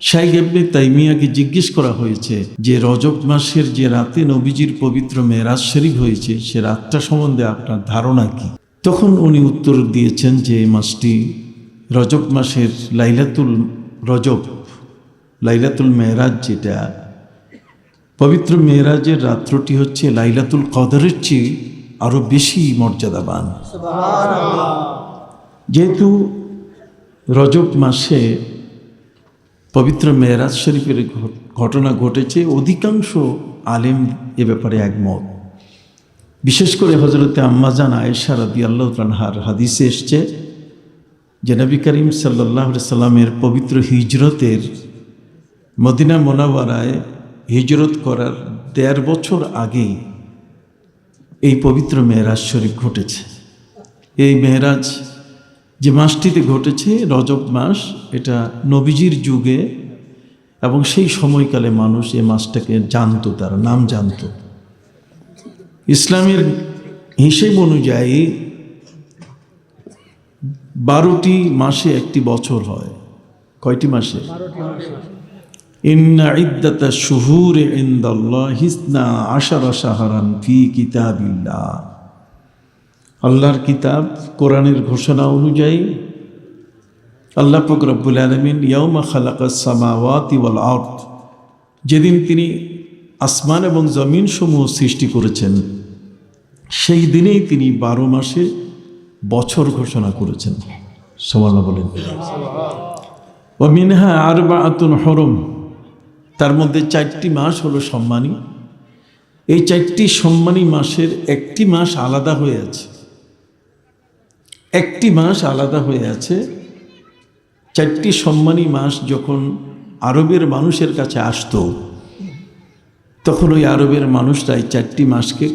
শাইখ ইবনে তাইমিয়াকে জিজ্ঞেস করা হয়েছে যে রজব মাসের যে রাতে নবীজির পবিত্র মেরাজ শরীফ হয়েছে সে রাতটা সম্বন্ধে আপনার ধারণা কি? তখন উনি উত্তর দিয়েছেন যে এই মাসটি রজব মাসের লাইলাতুল মেরাজ, যেটা পবিত্র মেরাজের রাত্রটি হচ্ছে লাইলাতুল কদরের চেয়ে আরো বেশি মর্যাদাবান। যেহেতু রজব মাসে পবিত্র মেরাজ শরীফের ঘটনা ঘটেছে, অধিকাংশ আলেম এ ব্যাপারে একমত। বিশেষ করে হযরতে আম্মাজান আয়েশা রাদিয়াল্লাহু আনহার হাদিসে এসছে যে নবী করিম সাল্লাল্লাহু আলাইহি সাল্লামের পবিত্র হিজরতের মদিনা মুনাওয়ারায় হিজরত করার ১.৫ বছর আগেই এই পবিত্র মেরাজ শরীফ ঘটেছে। এই মেরাজ যে মাসটিতে ঘটেছে রজব মাস, এটা নবীজির যুগে এবং সেই সময়কালে মানুষ এই মাসটাকে জানতো, তার নাম জানতো। ইসলামের হিসেব অনুযায়ী ১২টি মাসে একটি বছর হয়। কয়টি মাসে? ইন্না ইদ্দাতা শুহুরি ইনদাল্লাহি 12 শাহরান ফি কিতাবিল্লাহ। আল্লাহর কিতাব কোরআনের ঘোষণা অনুযায়ী আল্লাহ পাক রব্বুল আলামিন ইয়াউমা খালাকাস সামাওয়াতি ওয়াল আরদ, যেদিন তিনি আসমান এবং জমিন সমূহ সৃষ্টি করেছেন সেই দিনেই তিনি 12 মাসে বছর ঘোষণা করেছেন। সুবহানাল্লাহ বলেন। ওয়া মিনহা আরবাআতুন হুরুম, তার মধ্যে 4টি মাস হলো সম্মানী। এই 4টি সম্মানী মাসের একটি মাস আলাদা হয়ে আছে, একটি মাস আলাদা হয়ে আছে। 4টি সম্মানী মাস যখন আরবের মানুষের কাছে আসতো তখন ওই আরবের মানুষরাই 4টি মাসকে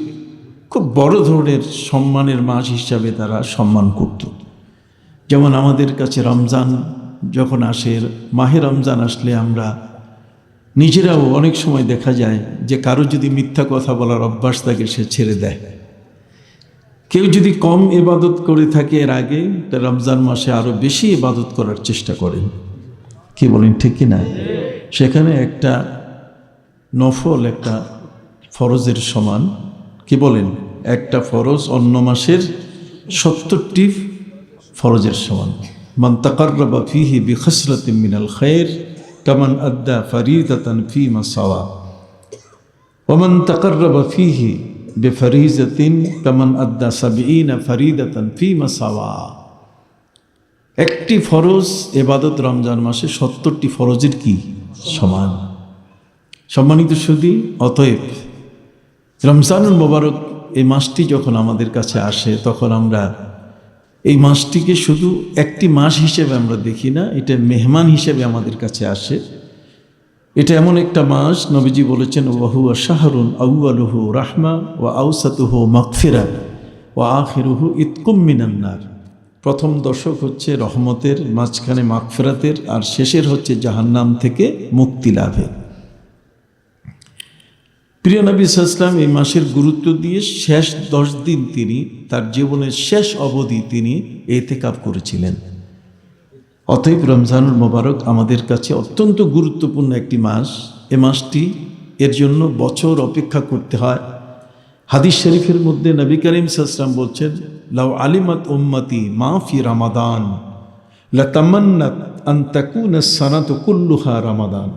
খুব বড় ধরনের সম্মানের মাস হিসাবে তারা সম্মান করত। যেমন আমাদের কাছে রমজান যখন আসে, মাহে রমজান আসলে আমরা নিজেরাও অনেক সময় দেখা যায় যে কারো যদি মিথ্যা কথা বলার অভ্যাস থাকে সে ছেড়ে দেয়। কেউ যদি কম ইবাদত করে থাকে এর আগে, তা রমজান মাসে আরো বেশি ইবাদত করার চেষ্টা করেন। কি বলেন, ঠিক কি না? সেখানে একটা নফল একটা ফরজের সমান। কি বলেন? একটা ফরজ অন্য মাসের 70টি ফরজের সমান। মান তাকাররাবা ফীহি বিখাসলাতিন মিনাল খায়র কামান আদ্দা ফরিদাতান ফীমা সাওয়া ওয়া মান তাকাররাবা ফীহি বেফরিজাতিন কামান আদ্দা 70 ফরিদাতান ফীমা সাওয়া। একটি ফরজ ইবাদত রমজান মাসে 70টি ফরজের কি সমান। সম্মানিত সুধী, অতএব রমজানুল মোবারক এই মাসটি যখন আমাদের কাছে আসে তখন আমরা এই মাসটিকে শুধু একটি মাস হিসেবে আমরা দেখি না, এটা মেহমান হিসেবে আমাদের কাছে আসে। এটা এমন একটা মাস, নবীজি বলেছেন ওয়া হুয়া শাহরুন আউয়ালুহু রাহমা ওয়া আওসাতুহু মাগফিরা ওয়া আখিরুহু ইতকুম মিনান নার। প্রথম দশক হচ্ছে রহমতের, মাঝখানে মাগফিরাতের, আর শেষের হচ্ছে জাহান্নাম থেকে মুক্তি লাভের। প্রিয় নবী সাল্লাল্লাহু আলাইহি ওয়াসাল্লাম এই মাসের গুরুত্ব দিয়ে শেষ 10 দিন তিনি তার জীবনের শেষ অবধি তিনি ইতিকাফ করেছিলেন। অতএব রমজানুল মোবারক আমাদের কাছে অত্যন্ত গুরুত্বপূর্ণ একটি মাস। এ মাসটি এর জন্য বছর অপেক্ষা করতে হয়। হাদিস শরীফের মধ্যে নবী করিম সাল্লাল্লাহু আলাইহি ওয়াসাল্লাম বলছেন, লাউ আলিমাত উম্মতি মা ফি রমাদান লাতামান্নাত আন তাকুনা সানাতু কুল্লুহা রমাদান।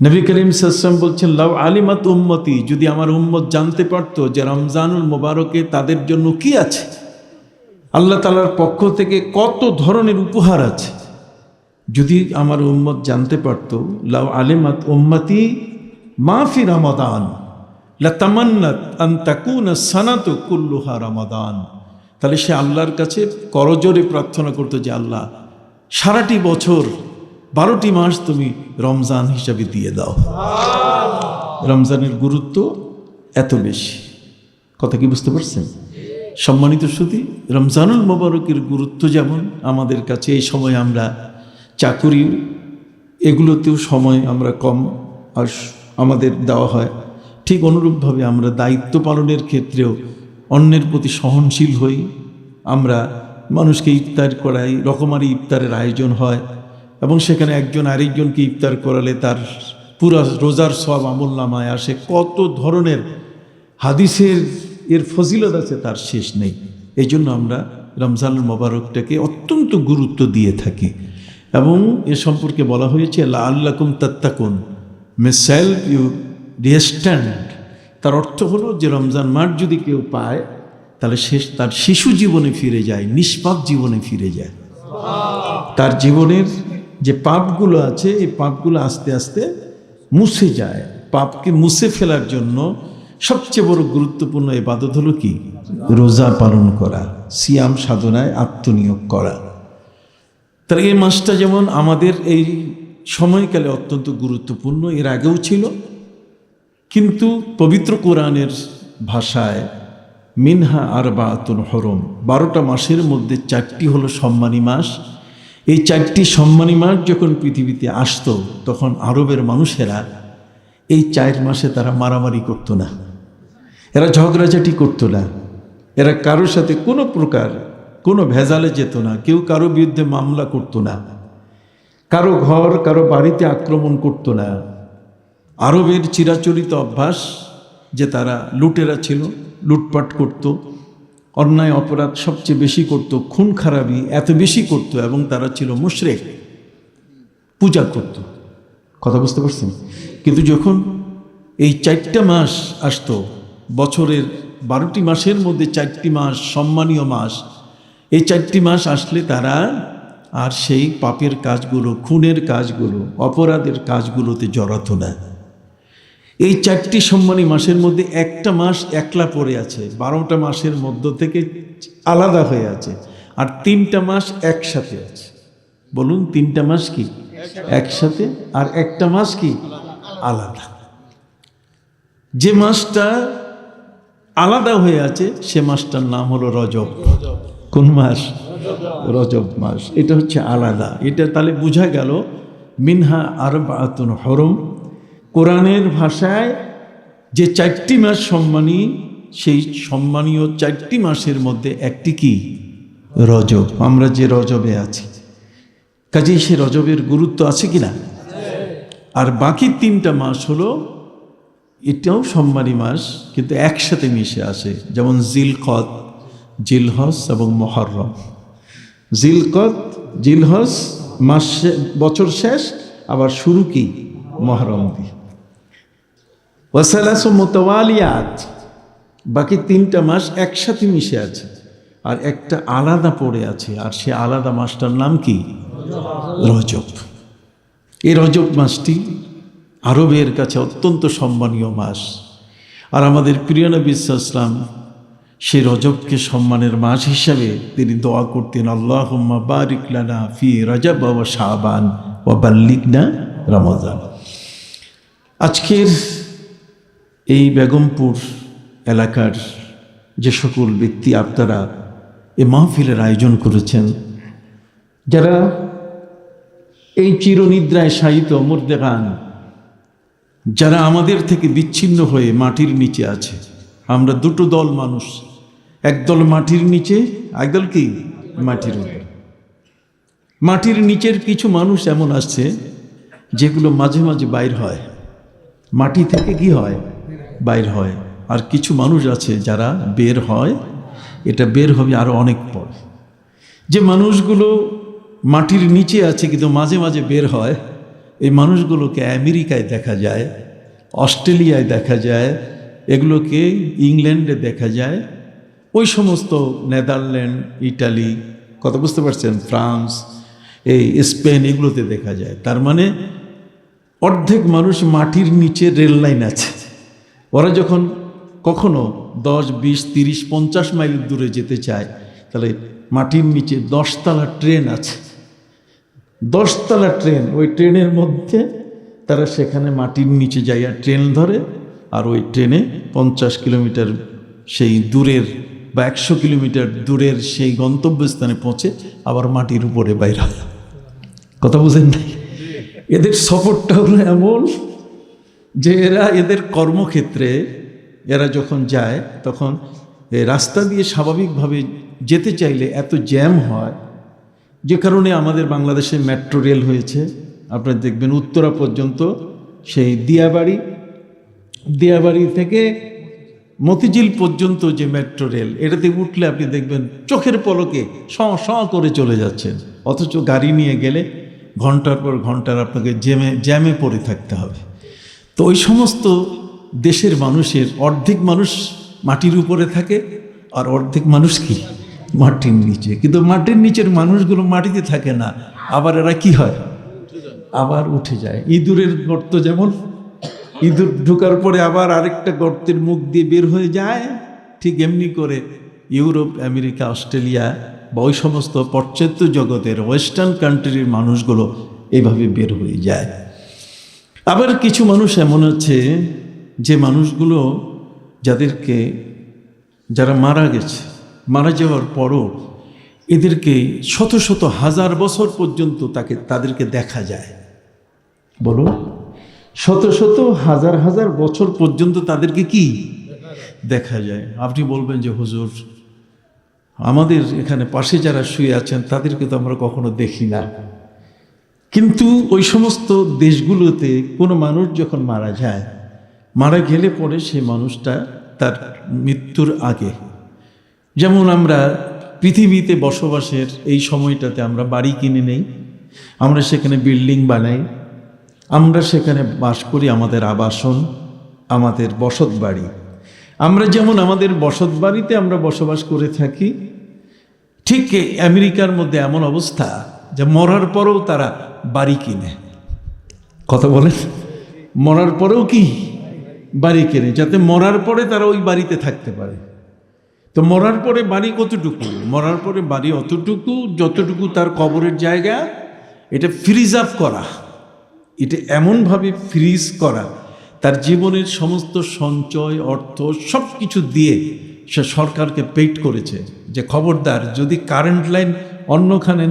নবী করিম সাল্লাল্লাহু আলাইহি ওয়াসাল্লাম বলছেন, লাউ আলিমাত উম্মতি, যদি আমার উম্মত জানতে পারতো যে রমজানুল মোবারকে তাদের জন্য কি আছে, আল্লাহ তাআলার পক্ষ থেকে কত ধরনের উপহার আছে, যদি আমার উম্মত জানতে পারতো, লাউ আলিমাত উম্মতি মা ফি রমাদান লাতামান্নাত আন তাকুনা সানাতু কুল্লুহা রমাদান, তাহলে সে আল্লাহর কাছে করজোরে প্রার্থনা করতো যে আল্লাহ সারাটি বছর 12টি মাস তুমি রমজান হিসাবে দিয়ে দাও। রমজানের গুরুত্ব এত বেশি, কথা কি বুঝতে পারছেন? সম্মানিত সুধী, রমজানুল মোবারকের গুরুত্ব যেমন আমাদের কাছে এই সময় আমরা চাকুরি এগুলোতেও সময় আমরা কম আর আমাদের দেওয়া হয়, ঠিক অনুরূপভাবে আমরা দায়িত্ব পালনের ক্ষেত্রেও অন্যের প্রতি সহনশীল হই। আমরা মানুষকে ইফতার করাই, রকমারি ইফতারের আয়োজন হয়, এবং সেখানে একজন আরেকজনকে ইফতার করালে তার পুরা রোজার সব আমল নামায় আসে। কত ধরনের হাদিসের এর ফজিলত আছে তার শেষ নেই। এই জন্য আমরা রমজানুল মোবারকটাকে অত্যন্ত গুরুত্ব দিয়ে থাকি এবং এ সম্পর্কে বলা হয়েছে লাআল্লাকুম তাত্তাকুন, মে সেলফ ইউ রিস্ট্যান্ড। তার অর্থ হলো যে রমজান মাস যদি কেউ পায় তাহলে সে তার শিশু জীবনে ফিরে যায়, নিষ্পাপ জীবনে ফিরে যায়। তার জীবনের যে পাপগুলো আছে এই পাপগুলো আস্তে আস্তে মুছে যায়। পাপকে মুছে ফেলার জন্য সবচেয়ে বড় গুরুত্বপূর্ণ ইবাদত হলো কি? রোজা পালন করা, সিয়াম সাধনায় আত্মনিয়োগ করা। তার এই মাসটা যেমন আমাদের এই সময়কালে অত্যন্ত গুরুত্বপূর্ণ, এর আগেও ছিল, কিন্তু পবিত্র কোরআনের ভাষায় মিনহা আরবাতুন হরম, 12টা মাসের মধ্যে 4টি হলো সম্মানী মাস। এই 4টি সম্মানী মাস যখন পৃথিবীতে আসতো তখন আরবের মানুষেরা এই 4 মাসে তারা মারামারি করতো না, এরা ঝগড়াঝাটি করতো না, এরা কারোর সাথে কোনো প্রকার কোনো ভেজালে যেত না, কেউ কারো বিরুদ্ধে মামলা করতো না, কারো ঘর কারো বাড়িতে আক্রমণ করতো না। আরবের চিরাচরিত অভ্যাস যে তারা লুটেরা ছিল, লুটপাট করত, অন্যায় অপরাধ সবচেয়ে বেশি করত, খুন খারাপি এত বেশি করত, এবং তারা ছিল মুশরিক, পূজা করত। কথা বুঝতে পারছেন? কিন্তু যখন এই 4টা মাস আসতো, বছরের 12টি মাসের মধ্যে 4টি মাস সম্মানীয় মাস, এই 4টি মাস আসলে তারা আর সেই পাপের কাজগুলো, খুনের কাজগুলো, অপরাধের কাজগুলোতে জড়াতো না। এই 4টি সম্মানী মাসের মধ্যে একটা মাস একলা পড়ে আছে, 12টা মাসের মধ্য থেকে আলাদা হয়ে আছে, আর 3টা মাস একসাথে আছে। বলুন, 3টা মাস কি একসাথে, আর একটা মাস কি আলাদা। যে মাসটা আলাদা হয়ে আছে সে মাসটার নাম হলো রজব। কোন মাস? রজব মাস। এটা হচ্ছে আলাদা। এটা তাহলে বোঝা গেল মিনহা আরবাতুন হরম। কোরআনের ভাষায় যে 4টি মাস সম্মানী, সেই সম্মানীয় 4টি মাসের মধ্যে একটি কি? রজব। আমরা যে রজবে আছি, কাজেই সে রজবের গুরুত্ব আছে কিনা? আর বাকি 3টা মাস হলো, এটাও সম্মানী মাস কিন্তু একসাথে মিশে আসে, যেমন জিলকদ, জিলহজ এবং মুহররম। জিলকদ জিলহজ মাস, বছর শেষ, আবার শুরু কি? মুহররম দিয়ে। ওয়াসালাসু মুতাওয়ালিয়াত, বাকি 3টা মাস একসাথে মিশে আছে, আর একটা আলাদা পড়ে আছে, আর সে আলাদা মাসটার নাম কি? রজব। এই রজব মাসটি আরবের কাছে অত্যন্ত সম্মানীয় মাস। আর আমাদের প্রিয় নবী সাল্লাল্লাহু আলাইহি ওয়াসাল্লাম সেই রজবকে সম্মানের মাস হিসাবে তিনি দোয়া করতেন, আল্লাহুম্মা বারিক লানা ফি রজব ওয়া শাবান ওয়া বাল্লিগনা রমাদান। আজকের এই বেগমপুর এলাকার যে সকল ব্যক্তি আপনারা এই মাহফিলের আয়োজন করেছেন, যারা এই চিরনিদ্রায় শায়িত মুর্দেগান, যারা আমাদের থেকে বিচ্ছিন্ন হয়ে মাটির নিচে আছে, আমরা 2টো দল মানুষ, একদল মাটির নিচে, একদল কি? মাটির উপরে। মাটির নিচের কিছু মানুষ এমন আছে যেগুলো মাঝে মাঝে বাইর হয়, মাটি থেকে কি হয়? বাইর হয়। আর কিছু মানুষ আছে যারা বের হয়, এটা বের হবে আরো অনেক পর। যে মানুষগুলো মাটির নিচে আছে কিন্তু মাঝে মাঝে বের হয়, এই মানুষগুলোকে আমেরিকায় দেখা যায়, অস্ট্রেলিয়ায় দেখা যায়, এগুলোকে ইংল্যান্ডে দেখা যায়, ওই সমস্ত নেদারল্যান্ড, ইটালি, কথা বুঝতে পারছেন, ফ্রান্স, এই স্পেন, এগুলোতে দেখা যায়। তার মানে অর্ধেক মানুষ মাটির নিচে রেল লাইন আছে। ওরা যখন কখনো 10, 20, 30, 50 মাইল দূরে যেতে চায়, তাহলে মাটির নিচে 10 তলা ট্রেন আছে, 10 তলা ট্রেন। ওই ট্রেনের মধ্যে তারা সেখানে মাটির নিচে যাইয়া ট্রেন ধরে, আর ওই ট্রেনে 50 কিলোমিটার সেই দূরের বা 100 কিলোমিটার দূরের সেই গন্তব্যস্থানে পৌঁছে আবার মাটির উপরে বাইরে। কথা বুঝেন নাই? এদের সফরটা হলো এমন যে এরা এদের কর্মক্ষেত্রে এরা যখন যায় তখন রাস্তা দিয়ে স্বাভাবিকভাবে যেতে চাইলে এত জ্যাম হয় যে কারণে আমাদের বাংলাদেশে মেট্রো রেল হয়েছে। আপনারা দেখবেন উত্তরা পর্যন্ত, সেই দিয়াবাড়ি থেকে মতিঝিল পর্যন্ত যে মেট্রো রেল, এটাতে উঠলে আপনি দেখবেন চোখের পলকে স করে চলে যাচ্ছেন, অথচ গাড়ি নিয়ে গেলে ঘন্টার পর ঘন্টার আপনাকে জ্যামে পড়ে থাকতে হবে। তো ওই সমস্ত দেশের মানুষের অর্ধেক মানুষ মাটির উপরে থাকে, আর অর্ধেক মানুষ কি মাটির নিচে। কিন্তু মাটির নিচের মানুষগুলো মাটিতে থাকে না, আবার এরা কি হয়, আবার উঠে যায়। ইঁদুরের গর্ত যেমন, ইঁদুর ঢোকার পরে আবার আরেকটা গর্তের মুখ দিয়ে বের হয়ে যায়, ঠিক এমনি করে ইউরোপ, আমেরিকা, অস্ট্রেলিয়া বা ওই সমস্ত পাশ্চাত্য জগতের ওয়েস্টার্ন কান্ট্রির মানুষগুলো এইভাবে বের হয়ে যায়। আবার কিছু মানুষ এমন আছে যে মানুষগুলো যারা মারা গেছে, মারা যাওয়ার পরও এদেরকে শত শত হাজার বছর পর্যন্ত তাদেরকে দেখা যায়। বলুন, শত শত হাজার হাজার বছর পর্যন্ত তাদেরকে কি দেখা যায়। আপনি বলবেন যে হুজুর, আমাদের এখানে পাশে যারা শুয়ে আছেন তাদেরকে তো আমরা কখনো দেখি না। কিন্তু ওই সমস্ত দেশগুলোতে কোনো মানুষ যখন মারা যায়, মারা গেলে পরে সেই মানুষটা তার মৃত্যুর আগে, যেমন আমরা পৃথিবীতে বসবাসের এই সময়টাতে আমরা বাড়ি কিনে নেই, আমরা সেখানে বিল্ডিং বানাই, আমরা সেখানে বাস করি, আমাদের আবাসন, আমাদের বসত বাড়ি। আমরা যেমন আমাদের বসত বাড়িতে আমরা বসবাস করে থাকি, ঠিক আমেরিকার মধ্যে এমন অবস্থা যে মরার পরেও তারা বাড়ি কিনে। কথা বলেন, মরার পরেও কি বাড়ি কেনে, যাতে মরার পরে তারা ওই বাড়িতে থাকতে পারে। তো মরার পরে বাড়ি কতটুকু? মরার পরে বাড়ি অতটুকু যতটুকু তার কবরের জায়গা। এটা ফ্রিজ আপ করা, এটা এমনভাবে ফ্রিজ করা, তার জীবনের সমস্ত সঞ্চয়, অর্থ সব কিছু দিয়ে সে সরকারকে পেইড করেছে যে খবরদার, যদি কারেন্ট লাইন অন্যখানে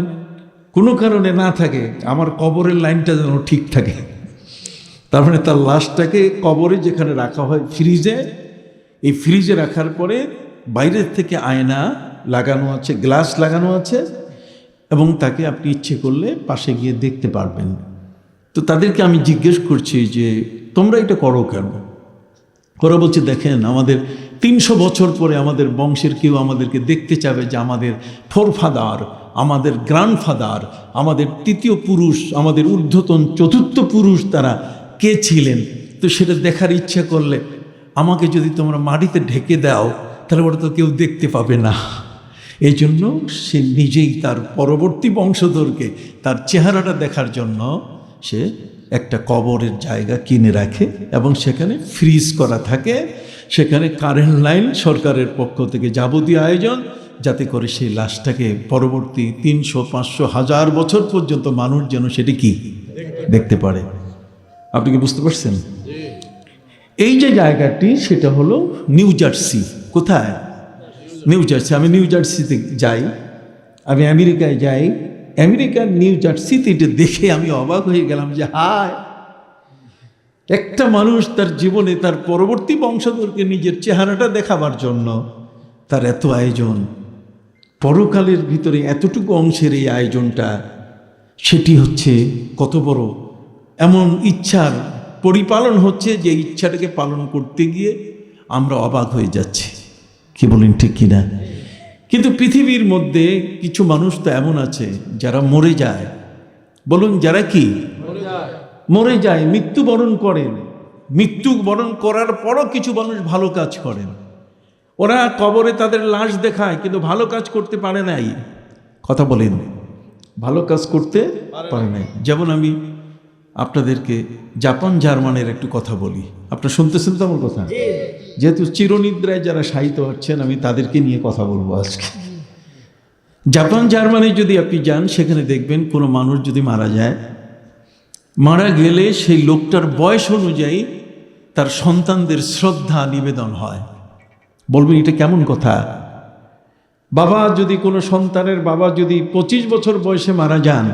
কোনো কারণে না থাকে, আমার কবরের লাইনটা যেন ঠিক থাকে। তার মানে তার লাশটাকে কবরে যেখানে রাখা হয় ফ্রিজে, এই ফ্রিজে রাখার পরে বাইরের থেকে আয়না লাগানো আছে, গ্লাস লাগানো আছে, এবং তাকে আপনি ইচ্ছে করলে পাশে গিয়ে দেখতে পারবেন। তো তাদেরকে আমি জিজ্ঞেস করছি যে তোমরা এটা করো কেন? ওরা বলছে, দেখেন, আমাদের 300 বছর পরে আমাদের বংশের কেউ আমাদেরকে দেখতে চাবে যে আমাদের ফোরফাদার, আমাদের গ্র্যান্ডফাদার, আমাদের তৃতীয় পুরুষ, আমাদের ঊর্ধ্বতন চতুর্থ পুরুষ তারা কে ছিলেন। তো সেটা দেখার ইচ্ছা করলে আমাকে যদি তোমরা মাটিতে ঢেকে দাও, তাহলে ওটা তো কেউ দেখতে পাবে না। এই জন্য সে নিজেই তার পরবর্তী বংশধরকে তার চেহারাটা দেখার জন্য সে একটা কবরের জায়গা কিনে রাখে, এবং সেখানে ফ্রিজ করা থাকে, সেখানে কারেন্ট লাইন, সরকারের পক্ষ থেকে যাবতীয় আয়োজন, যাতে করে সেই লাশটাকে পরবর্তী 300, 500, 1000 বছর পর্যন্ত মানুষ যেন সেটি কি দেখতে পারে। আপনি কি বুঝতে পারছেন? এই যে জায়গাটি, সেটা হলো নিউ জার্সি। কোথায়? New jersey. আমি নিউ জার্সিতে যাই, আমি আমেরিকায় যাই, আমেরিকার নিউ জার্সিতে এটা দেখে আমি অবাক হয়ে গেলাম যে হায়, একটা মানুষ তার জীবনে তার পরবর্তী বংশধরকে নিজের চেহারাটা দেখাবার জন্য তার এত আয়োজন, পরকালের ভিতরে এতটুকু অংশের এই আয়োজনটা, সেটি হচ্ছে কত বড় এমন ইচ্ছার পরিপালন হচ্ছে, যে ইচ্ছাটাকে পালন করতে গিয়ে আমরা অবাক হয়ে যাচ্ছি। কি বলেন, ঠিক কিনা? কিন্তু পৃথিবীর মধ্যে কিছু মানুষ তো এমন আছে যারা মরে যায়। বলুন, যারা কি মরে যায়, মৃত্যুবরণ করেন। মৃত্যুবরণ করার পরও কিছু মানুষ ভালো কাজ করেন। ওরা কবরে তাদের লাশ দেখায়, কিন্তু ভালো কাজ করতে পারে নাই। কথা বলেন, ভালো কাজ করতে পারে নাই। যেমন আমি আপনাদেরকে জাপান জার্মানের একটু কথা বলি, আপনারা শুনতেছেন তো আমার কথা? যেহেতু চিরনিদ্রায় যারা শায়িত হচ্ছেন, আমি তাদেরকে নিয়ে কথা বলবো আজকে। জাপান জার্মানি যদি আপনি যান, সেখানে দেখবেন কোনো মানুষ যদি মারা যায়, মারা গেলে সেই লোকটার বয়স অনুযায়ী তার সন্তানদের শ্রদ্ধা নিবেদন হয়। বলবেন এটা কেমন কথা? বাবা যদি, কোনো সন্তানের বাবা যদি 25 বছর বয়সে মারা যান,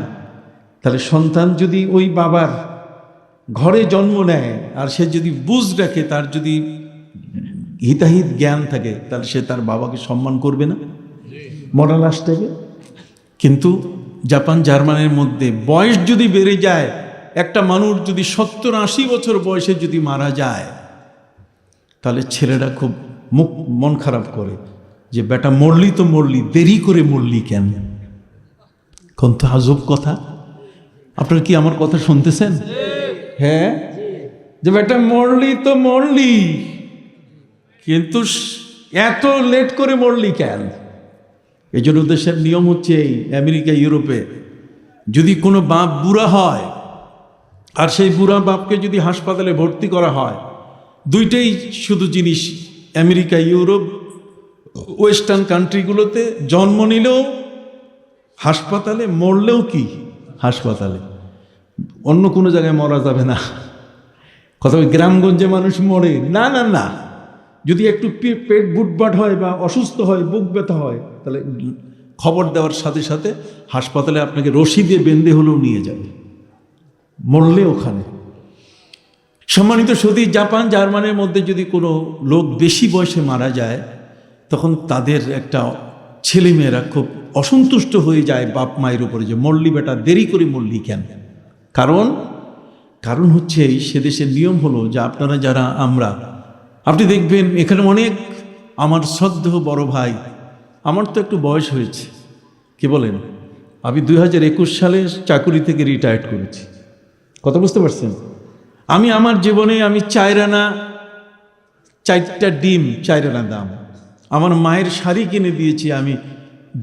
তাহলে সন্তান যদি ওই বাবার ঘরে জন্ম নেয়, আর সে যদি বুঝ রাখে, তার যদি হিতাহিত জ্ঞান থাকে, তাহলে সে তার বাবাকে সম্মান করবে না, মরা লাশটাকে? কিন্তু জাপান জার্মানির মধ্যে বয়স যদি বেড়ে যায়, একটা মানুষ যদি 70-80 বছর বয়সে যদি মারা যায়, তাহলে ছেলেরা খুব মন খারাপ করে যে বেটা মরলি তো মরলি, দেরি করে মরলি কেন? কোন তো আজব কথা। আপনারা কি আমার কথা শুনতেছেন? হ্যাঁ, যে বেটা মরলি তো মরলি, কিন্তু এত লেট করে মরলি কেন? এই জন্য দেশের নিয়ম হচ্ছে এই, আমেরিকা ইউরোপে যদি কোনো বাপ বুড়া হয় আর সেই বুড়া বাপকে যদি হাসপাতালে ভর্তি করা হয়, দুইটাই শুধু জিনিস, আমেরিকা ইউরোপ ওয়েস্টার্ন কান্ট্রিগুলোতে জন্ম নিলেও হাসপাতালে, মরলেও কি হাসপাতালে, অন্য কোনো জায়গায় মরা যাবে না। কথা ওই গ্রামগঞ্জে মানুষ মরে না, না না, যদি একটু পেট বুটবাট হয় বা অসুস্থ হয়, বুক ব্যথা হয়, তাহলে খবর দেওয়ার সাথে সাথে হাসপাতালে আপনাকে রশি দিয়ে বেঁধে হলেও নিয়ে যাবে, মরলে ওখানে। সম্মানিত সুধী, জাপান জার্মানির মধ্যে যদি কোনো লোক বেশি বয়সে মারা যায়, তখন তাদের একটা ছেলেমেয়েরা খুব অসন্তুষ্ট হয়ে যায় বাপ মায়ের উপরে, যে মরলি বেটা, দেরি করে মরলি কেন? কারণ হচ্ছে এই সে দেশের নিয়ম হলো যে আপনারা যারা, আপনি দেখবেন এখানে অনেক আমার শ্রদ্ধেয় বড় ভাই, আমার তো একটু বয়স হয়েছে, কি বলেন, আমি 2021 সালে চাকুরি থেকে রিটায়ার্ড করেছি। কথা বুঝতে পারছেন? আমি আমার জীবনে আমি 4 আনা 4টা ডিম 4 আনা দাম, আমার মায়ের শাড়ি কিনে দিয়েছি আমি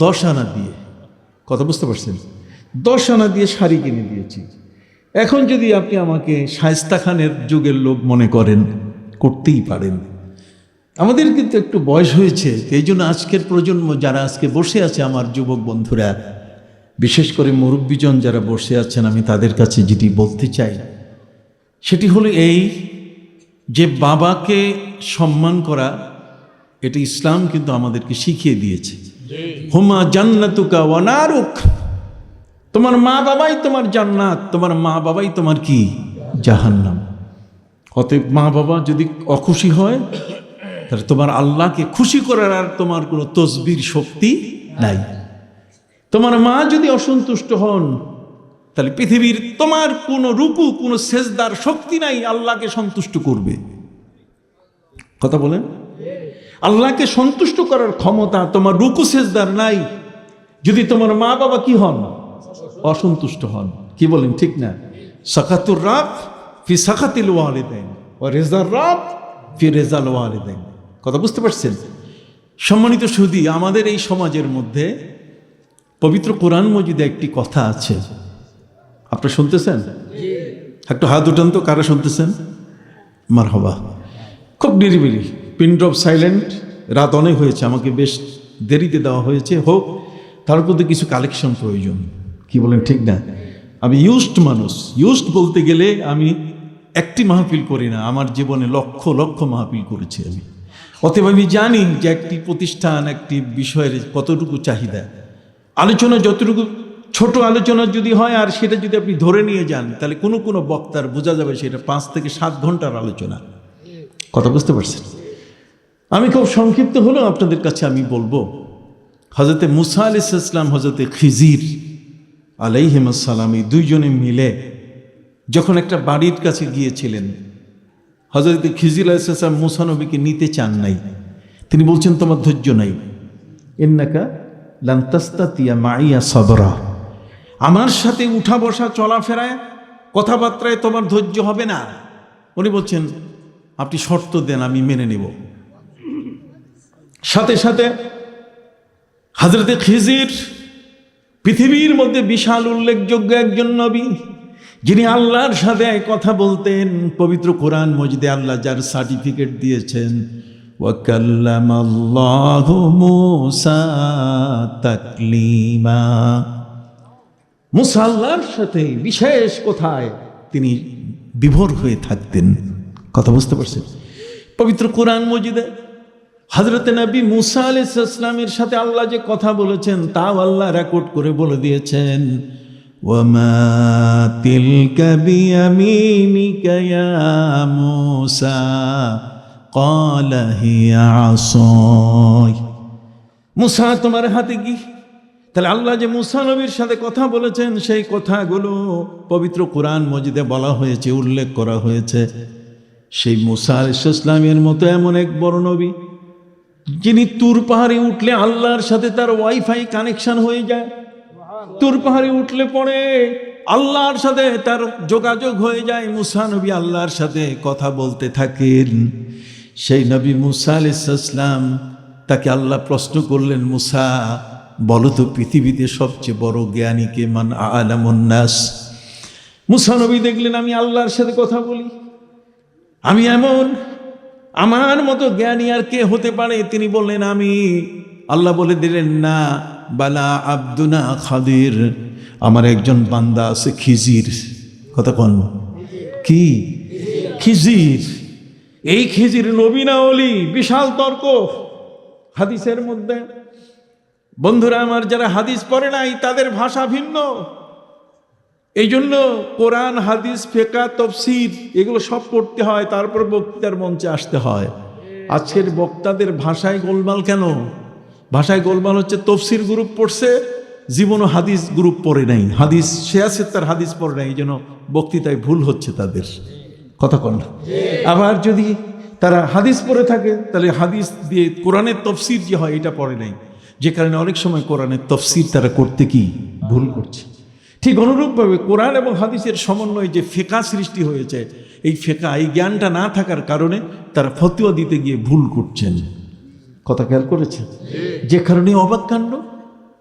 10 আনা দিয়ে। কথা বুঝতে পারছেন? 10 আনা দিয়ে শাড়ি কিনে দিয়েছি। এখন যদি আপনি আমাকে শায়েস্তা খানের যুগের লোক মনে করেন, করতেই পারেন। আমাদের কিন্তু একটু বয়স হয়েছে, এই জন্য আজকের প্রজন্ম যারা আজকে বসে আছে, আমার যুবক বন্ধুরা, বিশেষ করে মুরব্বীজন যারা বসে আছেন, আমি তাদের কাছে যেটি বলতে চাই সেটি হলো এই, যে বাবাকে সম্মান করা, এটা ইসলাম কিন্তু আমাদেরকে শিখিয়ে দিয়েছে। হুমা জান্নাতুকা ওয়া নারুক, তোমার মা বাবাই তোমার জান্নাত, তোমার মা বাবাই তোমার কি জাহান্নাম। অতএব মা বাবা যদি অখুশি হয়, তাহলে তোমার আল্লাহকে খুশি করার আর তোমার কোনো তসবির শক্তি নাই। তোমার মা যদি অসন্তুষ্ট হন, তাহলে পৃথিবীর তোমার কোনো রুকু, কোনো সেজদার শক্তি নাই আল্লাহকে সন্তুষ্ট করবে। কথা বলেন? আল্লাহকে সন্তুষ্ট করার ক্ষমতা তোমার রুকু সেজদার নাই, যদি তোমার মা বাবা কি হন, অসন্তুষ্ট হন। কি বলেন, ঠিক না? সাকাতুর রাব ফি সাকাতিল ওয়ালিদাইন ওয়া রিজার রাব ফি রিজাল ওয়ালিদাইন। কথা বুঝতে পারছেন? সম্মানিত সুধী, আমাদের এই সমাজের মধ্যে পবিত্র কোরআন মজিদে একটি কথা আছে, আপনারা শুনতেছেন? একটু হাত উঠান তো, কারা শুনতেছেন? মারহাবা। খুব নিরিবিলি, পিন ড্রপ সাইলেন্ট। রাত অনেক হয়েছে, আমাকে বেশ দেরিতে দেওয়া হয়েছে, হোক, তার মধ্যে কিছু কালেকশন প্রয়োজন। কি বলেন, ঠিক না? আমি ইউজড মানুষ, ইউজড বলতে গেলে আমি একটি মাহফিল করি না, আমার জীবনে লক্ষ লক্ষ মাহফিল করেছি আমি। অতএব আমি জানি যে একটি প্রতিষ্ঠান, একটি বিষয়ের কতটুকু চাহিদা। আলোচনা যতটুকু ছোট আলোচনা যদি হয়, আর সেটা যদি আপনি ধরে নিয়ে যান, তাহলে কোনো কোনো বক্তার বোঝা যাবে সেটা 5 থেকে 7 ঘন্টার আলোচনা। কথা বুঝতে পারছেন? আমি খুব সংক্ষিপ্ত হলেও আপনাদের কাছে আমি বলবো, হজরতে মুসা আলাইহিস সালাম, হজরতে খিজির আলাইহিস সালাম, এই দুইজনে মিলে যখন একটা বাড়ির কাছে গিয়েছিলেন, হজরতে খিজির আলাইহিস সালাম মুসা নবীকে নিতে চান নাই। তিনি বলছেন, তোমার ধৈর্য নাই, ইন্নাকা লান তাস্তাতিয়া মাইয়া সাবরা, আমার সাথে উঠা বসা চলাফেরায় কথাবার্তায় তোমার ধৈর্য হবে না। উনি বলছেন, আপনি শর্ত দেন, আমি মেনে নেব। সাথে সাথে হযরতে খিজির পৃথিবীর মধ্যে বিশাল উল্লেখযোগ্য একজন নবী, যিনি আল্লাহর সাথে কথা বলতেন। পবিত্র কোরআন মজিদে আল্লাহ যার সার্টিফিকেট দিয়েছেন, ওয়া কাল্লামাল্লাহু মূসা তাকলিমা, মুসা আল্লাহর সাথে বিশেষ কথায় তিনি বিভোর হয়ে থাকতেন। কথা বুঝতে পারছেন? পবিত্র কোরআন মজিদে হযরতে নবী মুসা আলাইহিস সালামের সাথে আল্লাহ যে কথা বলেছেন, তাও আল্লাহ রেকর্ড করে বলে দিয়েছেন, ওয়ামা তিলকা বিয়ামিনিকা ইয়া মুসা ক্বালা হিয়া আসাই, মুসা তোমার হাতে কি? তাহলে আল্লাহ যে মুসা নবীর সাথে কথা বলেছেন সেই কথাগুলো পবিত্র কোরআন মজিদে বলা হয়েছে, উল্লেখ করা হয়েছে। সেই মুসা আলাইহিস সালামের মতো এমন এক বড় নবী যিনি তুর পাহাড়ে উঠলে আল্লাহর সাথে তার ওয়াইফাই কানেকশন হয়ে যায়। তুর পাহাড়ে উঠলে পরে আল্লাহর সাথে তার যোগাযোগ হয়ে যায়। মুসা নবী আল্লাহর সাথে কথা বলতে থাকেন। সেই নবী মুসা আলাইহিস সালাম, তাকে আল্লাহ প্রশ্ন করলেন, মুসা বলো তো পৃথিবীতে সবচেয়ে বড় জ্ঞানী কে? মান আ'লামুন নাস। মুসা নবী দেখলেন আমি আল্লাহর সাথে কথা বলি, আমি এমন, আমার মতো জ্ঞানী আর কে হতে পারে? তিনি বললেন আমি। আল্লাহ বলে দিলেন, না, বালা আব্দুনা খাদির, আমার একজন বান্দা আছে খিজির। কথা কন কি? খিজির। এই খিজির নবী না ওলি? বিশাল তর্ক হাদিসের মধ্যে। বন্ধুরা আমার, যারা হাদিস পড়ে নাই তাদের ভাষা ভিন্ন। এই জন্য কোরআন, হাদিস, ফিকহ, তাফসীর এগুলো সব পড়তে হয়, তারপর বক্তৃতার মঞ্চে আসতে হয়। আজকের বক্তাদের ভাষায় গোলমাল কেন? ভাষায় গোলমাল হচ্ছে তাফসীর গ্রুপ পড়ছে, জীবনও হাদিস গ্রুপ পড়ে নাই। হাদিস সে আছে, তার হাদিস পড়ে নাই, এই জন্য বক্তৃতায় ভুল হচ্ছে তাদের। কথা কন। আবার যদি তারা হাদিস পড়ে থাকে তাহলে হাদিস দিয়ে কোরআনের তাফসীর যে হয় এটা পড়ে নাই, যে কারণে অনেক সময় কোরআনের তাফসীর তারা করতে কি ভুল করছে। ঠিক অনুরূপভাবে কোরআন এবং হাদিসের সমন্বয়ে যে ফিকহ সৃষ্টি হয়েছে, এই ফিকহ, এই জ্ঞানটা না থাকার কারণে তারা ফতোয়া দিতে গিয়ে ভুল করছেন। কথা খেয়াল করেছে? যে কারণে অবাক কাণ্ড।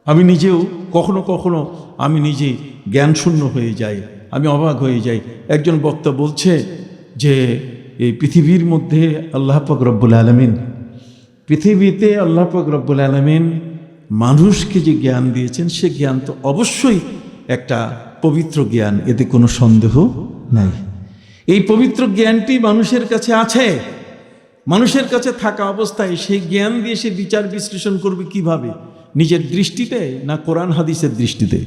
আমি নিজেও কখনো কখনো আমি নিজে জ্ঞান শূন্য হয়ে যাই, আমি অবাক হয়ে যাই। একজন বক্তা বলছে যে এই পৃথিবীর মধ্যে আল্লাহ পাক রব্বুল আলামিন, পৃথিবীতে আল্লাহ পাক রব্বুল আলামিন মানুষকে যে জ্ঞান দিয়েছেন সে জ্ঞান তো অবশ্যই একটা পবিত্র জ্ঞান, এতে কোনো সন্দেহ নাই। এই পবিত্র জ্ঞানটি মানুষের কাছে আছে। মানুষের কাছে থাকা অবস্থায় সেই জ্ঞান দিয়ে সে বিচার বিশ্লেষণ করবে কিভাবে? নিজের দৃষ্টিতে না কোরআন হাদিসের দৃষ্টিতে?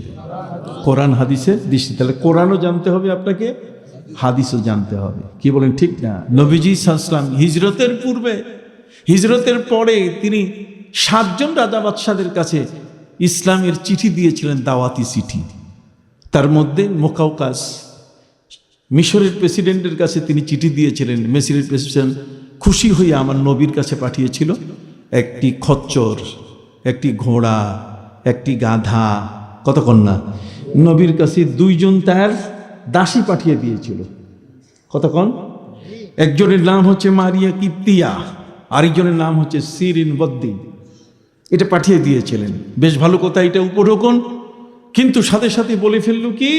কোরআন হাদিসের দৃষ্টিতে। তাহলে কোরআনও জানতে হবে আপনাকে, হাদিসও জানতে হবে। কি বলেন ঠিক না? নবীজি সাল্লাল্লাহু আলাইহি ওয়াসাল্লাম হিজরতের পূর্বে, হিজরতের পরে তিনি 7 জন রাজা বাদশাদের কাছে ইসলামের চিঠি দিয়েছিলেন, দাওয়াতি চিঠি। তার মধ্যে মুকাউকাস মিশরের প্রেসিডেন্টের কাছে তিনি চিঠি দিয়েছিলেন। মিশরের প্রেসিডেন্ট খুশি হয়ে আমার নবীর কাছে পাঠিয়েছিল একটি খচ্চর, একটি ঘোড়া, একটি গাধা। কতক্ষণ না? নবীর কাছে 2 জন তার দাসী পাঠিয়ে দিয়েছিল। কতক্ষণ? একজনের নাম হচ্ছে মারিয়া কিপ্তিয়া, আরেকজনের নাম হচ্ছে সিরিন বদ্দি। এটা পাঠিয়ে দিয়েছিলেন। বেশ ভালো কথা, এটা উপঢৌকন। কিন্তু সাথে সাথে বলে ফেলল কি,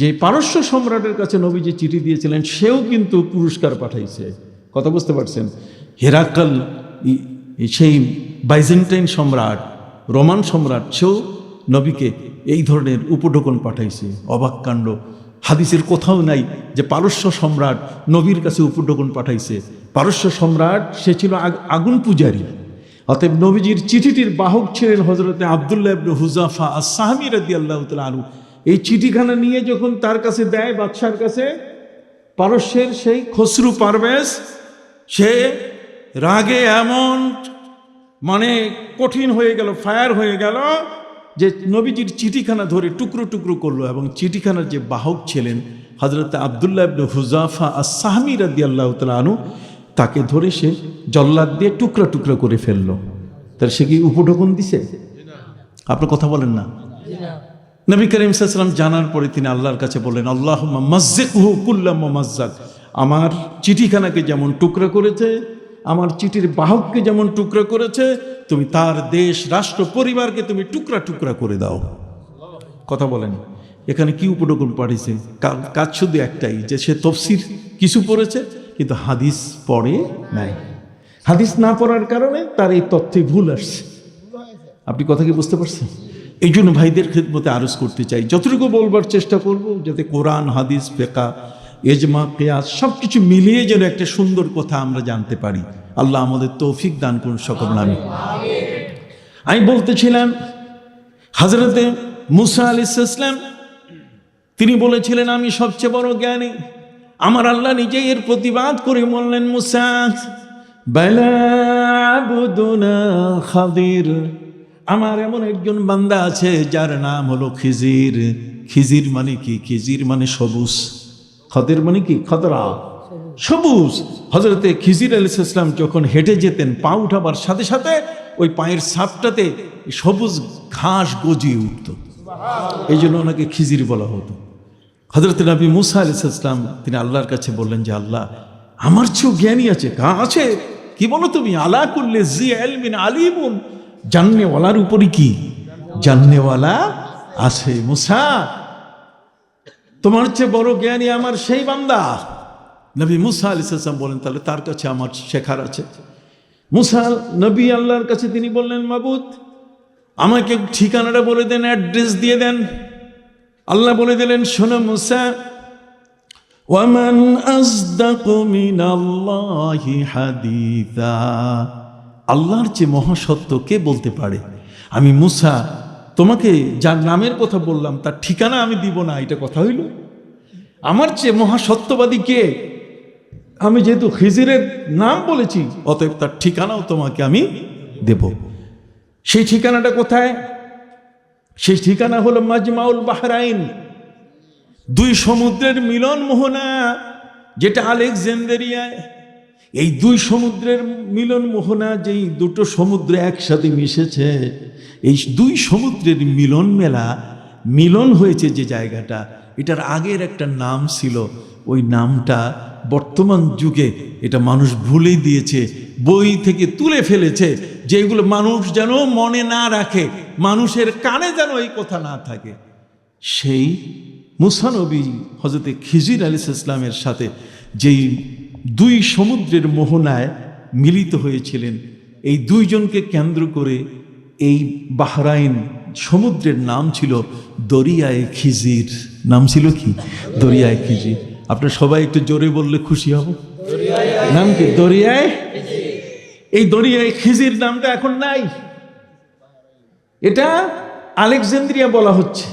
যে পারস্য সম্রাটের কাছে নবী যে চিঠি দিয়েছিলেন সেও কিন্তু পুরস্কার পাঠাইছে। কথা বুঝতে পারছেন? হেরাকাল, সেই বাইজেন্টাইন সম্রাট, রোমান সম্রাট, সেও নবীকে এই ধরনের উপঢৌকন পাঠাইছে। অবাক কাণ্ড। হাদিসের কোথাও নাই যে পারস্য সম্রাট নবীর কাছে উপঢৌকন পাঠাইছে। পারস্য সম্রাট সে ছিল আগুন পূজারী। অতএব নবীজির চিঠিটির বাহক ছিলেন হযরতে আব্দুল্লাহ ইবনে হুযাফা আস-সাহমী রাদিয়াল্লাহু তাআলা আনহু। এই চিঠিখানা নিয়ে যখন তার কাছে দেয় বাদশার কাছে, পারস্যের সেই খসরু পারভেজ, সে রাগে এমন মানে কঠিন হয়ে গেল, ফায়ার হয়ে গেল, যে নবীজির চিঠিখানা ধরে টুকরো টুকরো করলো। এবং চিঠিখানার যে বাহক ছিলেন হযরতে আব্দুল্লাহ ইবনে হুযাফা আস-সাহমী রাদিয়াল্লাহু তাআলা আনহু, তাকে ধরে সে জল্লাদ দিয়ে টুকরা টুকরা করে ফেললো। তাহলে সে কি উপঢৌকন দিছে? আপনার কথা বলেন না। নবী করিম সাল্লাল্লাহু আলাইহি ওয়াসাল্লাম জানার পরে তিনি আল্লাহর কাছে বললেন, আল্লাহুম্মা মাজ্জিকহু কুল্লা মুমাজ্জাক। আমার চিঠিখানাকে যেমন টুকরা করেছে, আমার চিঠির বাহককে যেমন টুকরা করেছে, তুমি তার দেশ, রাষ্ট্র, পরিবারকে তুমি টুকরা টুকরা করে দাও। কথা বলেন। এখানে কি উপঢৌকন পাঠিয়েছে? কাজ শুধু একটাই, যে সে তাফসীর কিছু পড়েছে কিন্তু হাদিস পড়ে নাই। হাদিস না পড়ার কারণে তার এই তথ্যে ভুল আসছে। আপনি কথা কি বুঝতে পারছেন? এই জন্য ভাইদের খেদমতে আরজ করতে চাই, যতটুকু বলবার চেষ্টা করব যাতে কোরআন, হাদিস, ফিকহ, ইজমা, কিয়াস সবকিছু মিলিয়ে যেন একটা সুন্দর কথা আমরা জানতে পারি। আল্লাহ আমাদের তৌফিক দান করুন সকল নামে। আমি বলতেছিলাম হযরতে মুসা আলাইহিস সালাম তিনি বলেছিলেন আমি সবচেয়ে বড় জ্ঞানী। আমার আল্লাহ নিজেই এর প্রতিবাদ করে বললেন, মুসা বালা আবুদুনা খাদির, আমার এমন একজন বান্দা আছে যার নাম হলো খিজির। খিজির মানে কি? খিজির মানে সবুজ। খদের মানে কি? খদরা, সবুজ। হযরতে খিজির আলাইহিস সালাম যখন হেঁটে যেতেন, পা উঠাবার সাথে সাথে ওই পায়ের ছাপটাতে সবুজ ঘাস গজিয়ে উঠত, এই জন্য ওনাকে খিজির বলা হতো। হযরতে নবী মুসা আলাইহিস সালাম তিনি আল্লাহর কাছে বললেন যে আল্লাহ, আমার চেয়েও জ্ঞানী আছে। আছে? কি বলো তুমি? আলা কুল্লি জি ইলমিন আলিমুন, জাননেওয়ালার উপরই কি জাননেওয়ালা আছে। মুসা, তোমার চেয়ে বড় জ্ঞানী আমার সেই বান্দা। নবী মুসা আলাইহিস সালাম বলেন তাহলে তার কাছে আমার শেখার আছে। মুসা নবী আল্লাহর কাছে তিনি বললেন, মাবুদ আমাকে ঠিকানাটা বলে দেন, অ্যাড্রেস দিয়ে দেন। আল্লাহ বলে দিলেন, শোনো মুসা, ওয়ামান আসদাকু মিনাল্লাহি হাদিসা, আল্লাহর চেয়ে মহাসত্য কে বলতে পারে? আমি মুসা তোমাকে যার নামের কথা বললাম তার ঠিকানা আমি দিব না, এটা কথা হইল? আমার চেয়ে মহাসত্যবাদী কে? আমি যেহেতু খিজিরের নাম বলেছি, অতএব তার ঠিকানাও তোমাকে আমি দেব। সেই ঠিকানাটা কোথায়? সেই ঠিকানা হলো মাজমাউল বাহরাইন, দুই সমুদ্রের মিলন মোহনা, যেটা আলেকজান্দ্রিয়ায়। এই দুই সমুদ্রের মিলন মোহনা, যেই দুটো সমুদ্র একসাথে মিশেছে, এই দুই সমুদ্রের মিলন মেলা, মিলন হয়েছে যে জায়গাটা, এটার আগের একটা নাম ছিল। ওই নামটা বর্তমান যুগে এটা মানুষ ভুলেই দিয়েছে, বই থেকে তুলে ফেলেছে, যেগুলো মানুষ যেন মনে না রাখে, মানুষের কানে যেন এই কথা না থাকে। সেই মুসা নবী হযরতে খিজির আলাইহিস সালামের সাথে যেই দুই সমুদ্রের মোহনায় মিলিত হয়েছিলেন, এই দুইজনকে কেন্দ্র করে এই বাহরাইন সমুদ্রের নাম ছিল দরিয়ায়ে খিজির। নাম ছিল কি? দরিয়ায়ে খিজির। আপনারা সবাই একটু জোরে বললে খুশি হব। নাম কি? দরিয়ায়ে। এই দরিয়ায়ে খিজির নামটা এখন নাই, এটা আলেকজান্দ্রিয়া বলা হচ্ছে।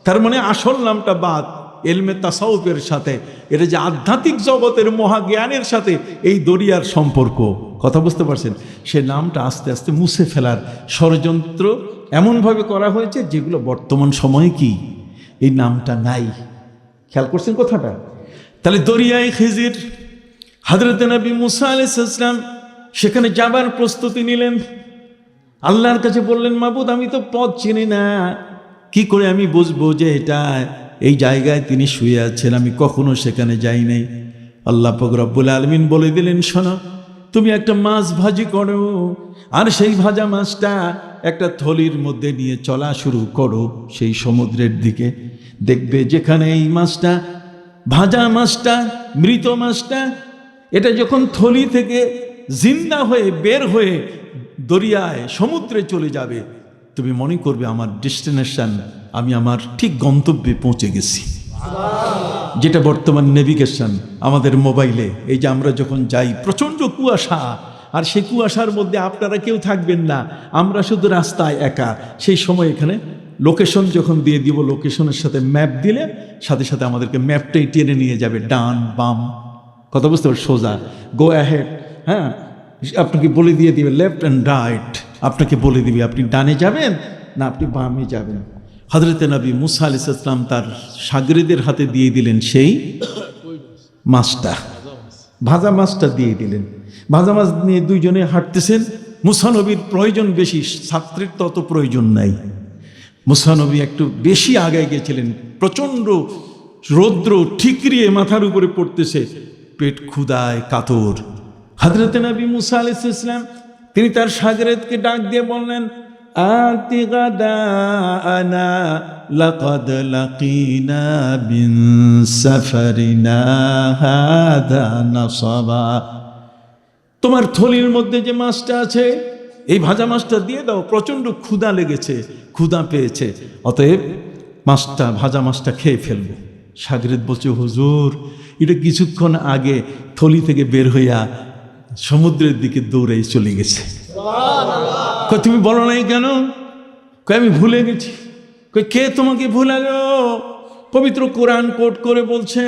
তার মানে আসল নামটা বাদ। এলমে তাসাউফের সাথে, এটা যে আধ্যাত্মিক জগতের মহাজ্ঞানের সাথে এই দরিয়ার সম্পর্ক, কথা বুঝতে পারছেন? সে নামটা আস্তে আস্তে মুছে ফেলার ষড়যন্ত্র এমনভাবে করা হয়েছে যেগুলো বর্তমান সময়ে কি এই নামটা নাই। খেয়াল করছেন কথাটা? তাহলে দরিয়ায়ে খিজির, হযরত নবী মুসা আলাইহিস সালাম সেখানে যাবার প্রস্তুতি নিলেন। আল্লাহর কাছে বললেন, মাবুদ আমি তো পথ চিনি না, কি করে আমি বুঝবো যে এটা এই জায়গায় তিনি শুয়ে আছেন? আমি কখনো সেখানে যাই নাই। আল্লাহ পাক রব্বুল আলামিন বলে দিলেন, শোনো, তুমি একটা মাছ ভাজি করো, আর সেই ভাজা মাছটা একটা থলির মধ্যে নিয়ে চলা শুরু করো সেই সমুদ্রের দিকে। দেখবে যেখানে এই মাছটা, ভাজা মাছটা, মৃত মাছটা, এটা যখন থলি থেকে জিন্দা হয়ে বের হয়ে দরিয়ায় সমুদ্রে চলে যাবে, তুমি মনে করবে আমার ডেস্টিনেশন, আমি আমার ঠিক গন্তব্যে পৌঁছে গেছি। যেটা বর্তমান নেভিগেশন আমাদের মোবাইলে, এই যে আমরা যখন যাই, প্রচণ্ড কুয়াশা, আর সেই কুয়াশার মধ্যে আপনারা কেউ থাকবেন না, আমরা শুধু রাস্তায় একা। সেই সময় এখানে লোকেশন যখন দিয়ে দিব, লোকেশনের সাথে ম্যাপ দিলে সাথে সাথে আমাদেরকে ম্যাপটাই টেনে নিয়ে যাবে ডান বাম, কথা বুঝতে পারছি? সোজা, গো অ্যাহেড, হ্যাঁ, আপনাকে বলে দিয়ে দিবে লেফট অ্যান্ড রাইট, আপনাকে বলে দিবে আপনি ডানে যাবেন না আপনি বামে যাবেন। হযরতে নবী মুসা আলাইহিস সালাম তার শাগরেদের হাতে দিয়ে দিলেন সেই মাছটা, ভাজা মাছটা দিয়ে দিলেন। ভাজা মাছ নিয়ে দুইজনে হাঁটতেছেন। মুসা নবীর প্রয়োজন বেশি, ছাত্রের তত প্রয়োজন নাই। মুসা নবী একটু বেশি আগায় গেছিলেন, প্রচণ্ড রৌদ্র ঠিকরিয়ে মাথার উপরে পড়তেছে, পেট ক্ষুধায় কাতর। হযরতে নবী মুসা আলাইহিস সালাম তিনি তার শাগরেদকে ডাক দিয়ে বললেন, আতি গাদানা লাকাদ লাকিনা বিন সাফারিনা হাদা নাসাবা, তোমার থলির মধ্যে যে মাছটা আছে এই ভাজা মাছটা দিয়ে দাও, প্রচণ্ড ক্ষুধা লেগেছে, ক্ষুধা পেয়েছে, অতএব মাছটা, ভাজা মাছটা খেয়ে ফেলবো। শাগরেদ বলছে, হুজুর এটা কিছুক্ষণ আগে থলি থেকে বের হইয়া সমুদ্রের দিকে দৌড়ে চলে গেছে। তুমি বলো নাই কেন? আমি ভুলে গেছি। কে তোমাকে ভুলালো? পবিত্র কোরআন কোট করে বলছে,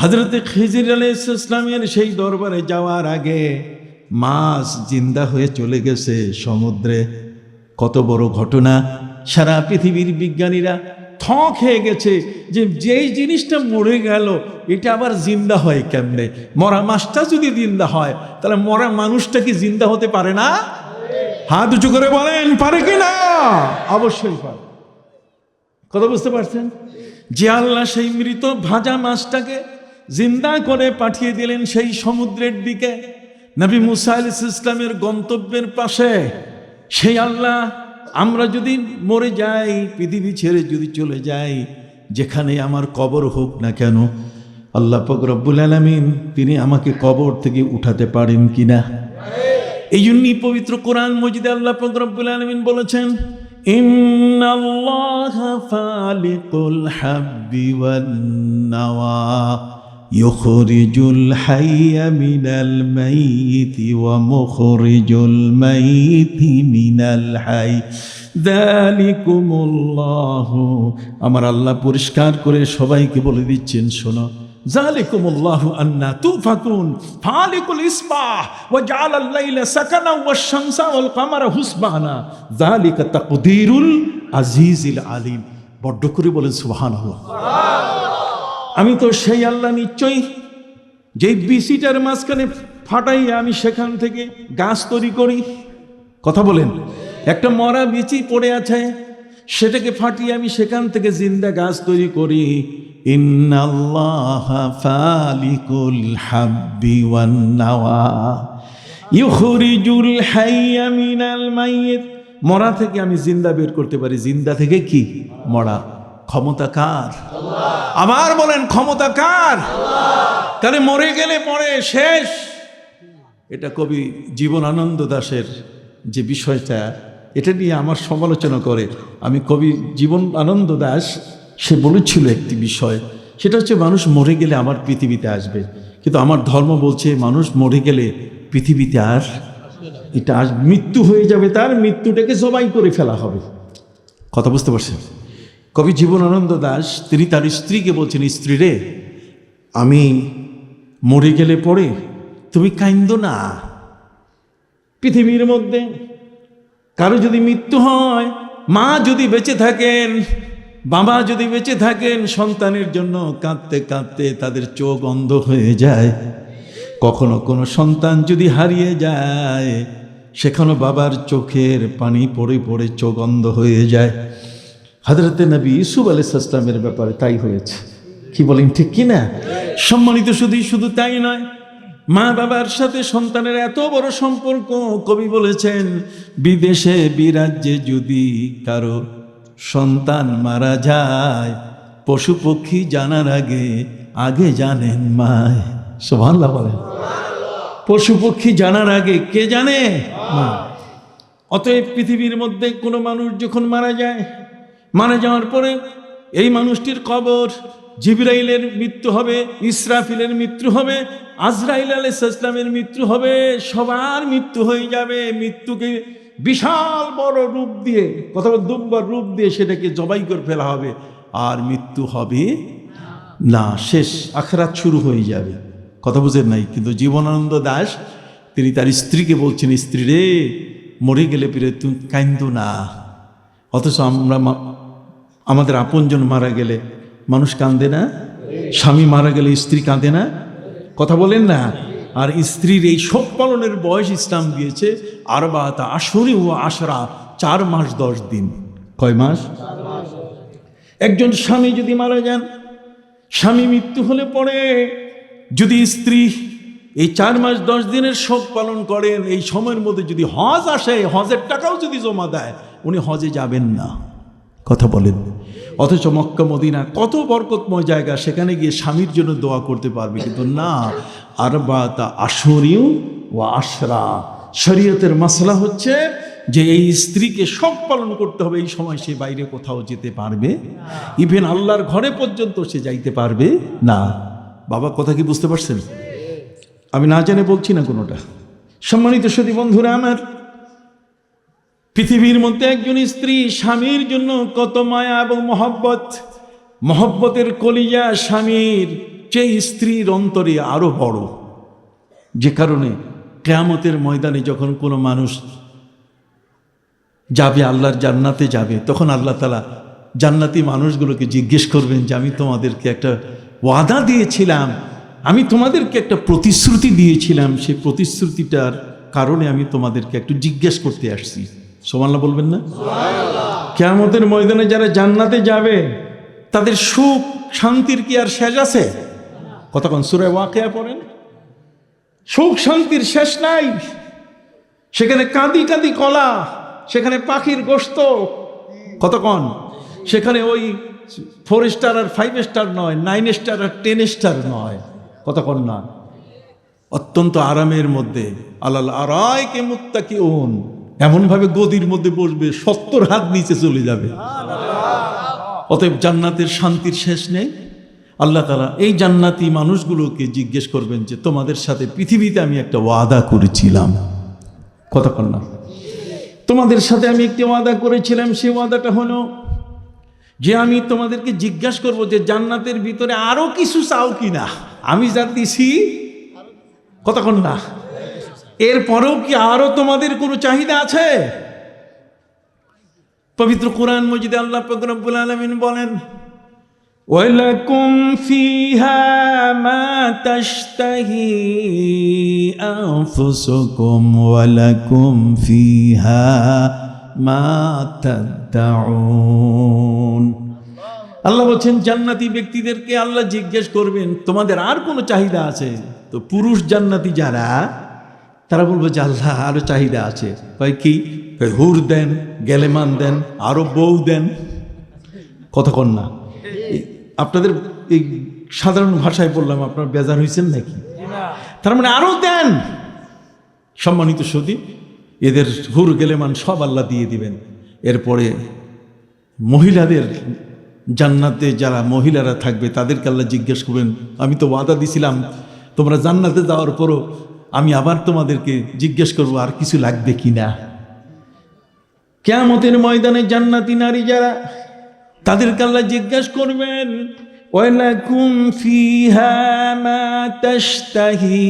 হযরতে খিজির আলাইহিস সালামের সেই দরবারে যাওয়ার আগে মাছ জিন্দা হয়ে চলে গেছে সমুদ্রে। কত বড় ঘটনা! সারা পৃথিবীর বিজ্ঞানীরা থ খেয়ে গেছে যে যেই জিনিসটা মরে গেল এটা আবার জিন্দা হয় কেমনে? মরা মাছটা যদি জিন্দা হয় তাহলে মরা মানুষটা কি জিন্দা হতে পারে না? হাত উঁচু করে বলেন, পারে কি না? অবশ্যই পারে। কথা বুঝতে পারছেন? যে আল্লাহ সেই মৃত ভাজা মাছটাকে জিন্দা করে পাঠিয়ে দিলেন সেই সমুদ্রের দিকে, নবী মুসা আলাইহিস সালামের গন্তব্যের পাশে, সেই আল্লাহ আমরা যদি মরে যাই, পৃথিবী ছেড়ে যদি চলে যাই, যেখানে আমার কবর হোক না কেন, আল্লাহ পাক রব্বুল আলামিন তিনি আমাকে কবর থেকে উঠাতে পারেন কিনা? এই জন্যই পবিত্র কোরআন মজিদে আল্লাহ পাক রব্বুল আলামিন বলেছেন, ইন্নাল্লাহা ফালিকুল হাব্বি ওয়ান নাওয়া ইউখরিজুল হাইয়া মিনাল মাইয়িতি ওয়া মুখরিজুল মাইয়িতি মিনাল হাই যালিকুমুল্লাহু। আমার আল্লাহ পরিষ্কার করে সবাইকে বলে দিচ্ছেন, শোনো, যালিকুমুল্লাহু আন্না তুফাকুন ফালিকুল ইসবাহ ওয়া জাআলাল লাইলা সাকানা ওয়াশ শামসা ওয়াল কামারা হুসবানা যালিকা তাকদীরুল আজিজিল আলিম। বড় করে বলেন সুবহানাল্লাহ। আমি তো সেই আল্লাহ নিশ্চয়ই যেই বিচিটার মাঝখানে ফাটাইয়া আমি সেখান থেকে গাছ তৈরি করি। কথা বলেন, একটা মরা বিচি পড়ে আছে, সেটাকে ফাটিয়ে আমি সেখান থেকে জিন্দা গাছ তৈরি করি। ইন্নাল্লাহা ফালিকুল হাব্বি ওয়ান নাওয়া ইউখরিজুল হাইয়া মিনাল মাইয়িত। মরা থেকে আমি জিন্দা বের করতে পারি, জিন্দা থেকে কি মরা। ক্ষমতা কার? আবার বলেন, ক্ষমতা কার? তাহলে মরে গেলে পরে শেষ। এটা কবি জীবনানন্দ দাশের যে বিষয়টা, এটা নিয়ে আমার সমালোচনা করে। আমি কবি জীবনানন্দ দাশ, সে বলেছিল একটি বিষয়, সেটা হচ্ছে মানুষ মরে গেলে আমার পৃথিবীতে আসবে, কিন্তু আমার ধর্ম বলছে মানুষ মরে গেলে পৃথিবীতে আর এটা মৃত্যু হয়ে যাবে, তার মৃত্যুটাকে জবাই করে ফেলা হবে। কথা বুঝতে পারছেন? কবি জীবনানন্দ দাশ তিনি তার স্ত্রীকে বলছেন, স্ত্রী রে, আমি মরে গেলে পরে তুমি কাইন্দো না। পৃথিবীর মধ্যে কারো যদি মৃত্যু হয়, মা যদি বেঁচে থাকেন, বাবা যদি বেঁচে থাকেন, সন্তানের জন্য কাঁদতে কাঁদতে তাদের চোখ অন্ধ হয়ে যায়। কখনো কোনো সন্তান যদি হারিয়ে যায়, সেখানে বাবার চোখের পানি পড়ে পড়ে চোখ অন্ধ হয়ে যায়। হযরতে নবী ইউসুফ আলাইহিস সালামের ব্যাপারে তাই হয়েছে। কি বলেন, ঠিক কি না? সম্মানিত, শুধু তাই নয়, মা বাবার সাথে সন্তানের এত বড় সম্পর্ক। কবি বলেছেন, বিদেশে বিরাজ্যে যদি কারো সন্তান মারা যায়, পশু পক্ষী জানার আগে আগে জানেন মায়। সুবহানাল্লাহ বলেন। পশু পক্ষী জানার আগে কে জানে? মা। অতএব পৃথিবীর মধ্যে কোনো মানুষ যখন মারা যায়, মারা যাওয়ার পরে এই মানুষটির কবর, জিবরাইলের মৃত্যু হবে, ইসরাফিলের মৃত্যু হবে, আজরাইল আলাইহিস সালামের মৃত্যু হবে, সবার মৃত্যু হয়ে যাবে। মৃত্যুকে বিশাল বড় রূপ দিয়ে, কথা বল, দুম্বার রূপ দিয়ে সেটাকে জবাই করে ফেলা হবে, আর মৃত্যু হবে না, শেষ, আখিরাত শুরু হয়ে যাবে। কথা বুঝেন নাই? কিন্তু জীবনানন্দ দাশ তিনি তার স্ত্রীকে বলছেন, স্ত্রী রে, মরে গেলে ফিরে তুমি কাইন্দো না। অথচ আমরা আমাদের আপনজন মারা গেলে মানুষ কাঁদে না? স্বামী মারা গেলে স্ত্রী কাঁদে না? কথা বলেন না? আর স্ত্রীর এই শোক পালনের বয়স ইসলাম দিয়েছে আরবাতা আশুরি ও আশরা, 4 মাস 10 দিন। কয় মাস? একজন স্বামী যদি মারা যান, স্বামী মৃত্যু হলে পরে যদি স্ত্রী এই 4 মাস 10 দিনের শোক পালন করেন, এই সময়ের মধ্যে যদি হজ আসে, হজের টাকাও যদি জমা দেয়, উনি হজে যাবেন না। কথা বলেন। অথচ মক্কা মদিনা কত বরকতময় জায়গা, সেখানে গিয়ে স্বামীর জন্য দোয়া করতে পারবে, কিন্তু না। আরবাতা আশুরিউ ওয়া আশরা, শরীয়তের মাসলা হচ্ছে যে এই স্ত্রীকে শোক পালন করতে হবে, এই সময় সে বাইরে কোথাও যেতে পারবে, ইভেন আল্লাহর ঘরে পর্যন্ত সে যাইতে পারবে না। বাবা, কথা কি বুঝতে পারছেন? আমি না জেনে বলছি না কোনোটা। সম্মানিত সুধী বন্ধুরা আমার, পৃথিবীর মধ্যে একজন স্ত্রী স্বামীর জন্য কত মায়া এবং মহব্বতের কলিজা স্বামীর চেয়ে স্ত্রীর অন্তরে আরো বড়। যে কারণে কিয়ামতের ময়দানে যখন কোনো মানুষ যাবে, আল্লাহর জান্নাতে যাবে, তখন আল্লাহ তাআলা জান্নাতি মানুষগুলোকে জিজ্ঞেস করবেন যে আমি তোমাদেরকে একটা ওয়াদা দিয়েছিলাম, আমি তোমাদেরকে একটা প্রতিশ্রুতি দিয়েছিলাম, সেই প্রতিশ্রুতিটার কারণে আমি তোমাদেরকে একটু জিজ্ঞেস করতে আসছি। সুবহানাল্লাহ বলবেন না? কিয়ামতের ময়দানে যারা জান্নাতে যাবে তাদের সুখ শান্তির কি আর শেষ আছে? কতক্ষণ সূরা ওয়াকিয়া পড়েন, সুখ শান্তির শেষ নাই। সেখানে কাঁদি কাঁদি কলা, সেখানে পাখির গোশত, কতক্ষণ সেখানে ওই 4 স্টার আর 5 স্টার নয়, 9 স্টার আর 10 স্টার নয়, কতক্ষণ না, অত্যন্ত আরামের মধ্যে আলাল আরাইকে মুত্তাকিউন, এমনভাবে গদির মধ্যে বসবে 70 হাত নিচে চলে যাবে। অতএব জান্নাতের শান্তির শেষ নেই। আল্লাহ তাআলা এই জান্নাতি মানুষগুলোকে জিজ্ঞেস করবেন যে তোমাদের সাথে পৃথিবীতে আমি একটা ওয়াদা করেছিলাম, কতক্ষণ না, তোমাদের সাথে আমি একটি ওয়াদা করেছিলাম, সেই ওয়াদাটা হলো যে আমি তোমাদেরকে জিজ্ঞাসা করব যে জান্নাতের ভিতরে আরো কিছু চাও কিনা, আমি যা দিছি, কতক্ষণ না, এরপরেও কি আরো তোমাদের কোনো চাহিদা আছে? পবিত্র কোরআন মজিদে আল্লাহ পাক রব্বুল আলামিন বলেন, ওয়ালাকুম ফিহা মা তাশতাহি আনফুসুকুম ওয়ালাকুম ফিহা মা তাদউন। আল্লাহ বলছেন জান্নাতি ব্যক্তিদেরকে আল্লাহ জিজ্ঞেস করবেন তোমাদের আর কোনো চাহিদা আছে? তো পুরুষ জান্নাতি যারা, তারা বলবে যে আল্লাহ আরো চাহিদা আছে। কয় কি? হুর দেন, গেলেমান দেন, আরো বউ দেন, কতক্ষণ না। আপনাদের এই সাধারণ ভাষায় বললাম, আপনার বেজার হয়েছেন নাকি? তার মানে আরো দেন। সম্মানিত সুধী, এদের হুর গেলেমান সব আল্লাহ দিয়ে দিবেন। এরপরে মহিলাদের জান্নাতে যারা মহিলারা থাকবে তাদেরকে আল্লাহ জিজ্ঞেস করবেন, আমি তো ওয়াদা দিছিলাম তোমরা জান্নাতে যাওয়ার পরও আমি আবার তোমাদেরকে জিজ্ঞেস করবো আর কিছু লাগবে কিনা। কিয়ামতের ময়দানে জান্নাতি নারী যারা, তাদেরকে আল্লাহ জিজ্ঞাসা করবেন, ওয়ালাকুম ফিহা মা তাশতাহি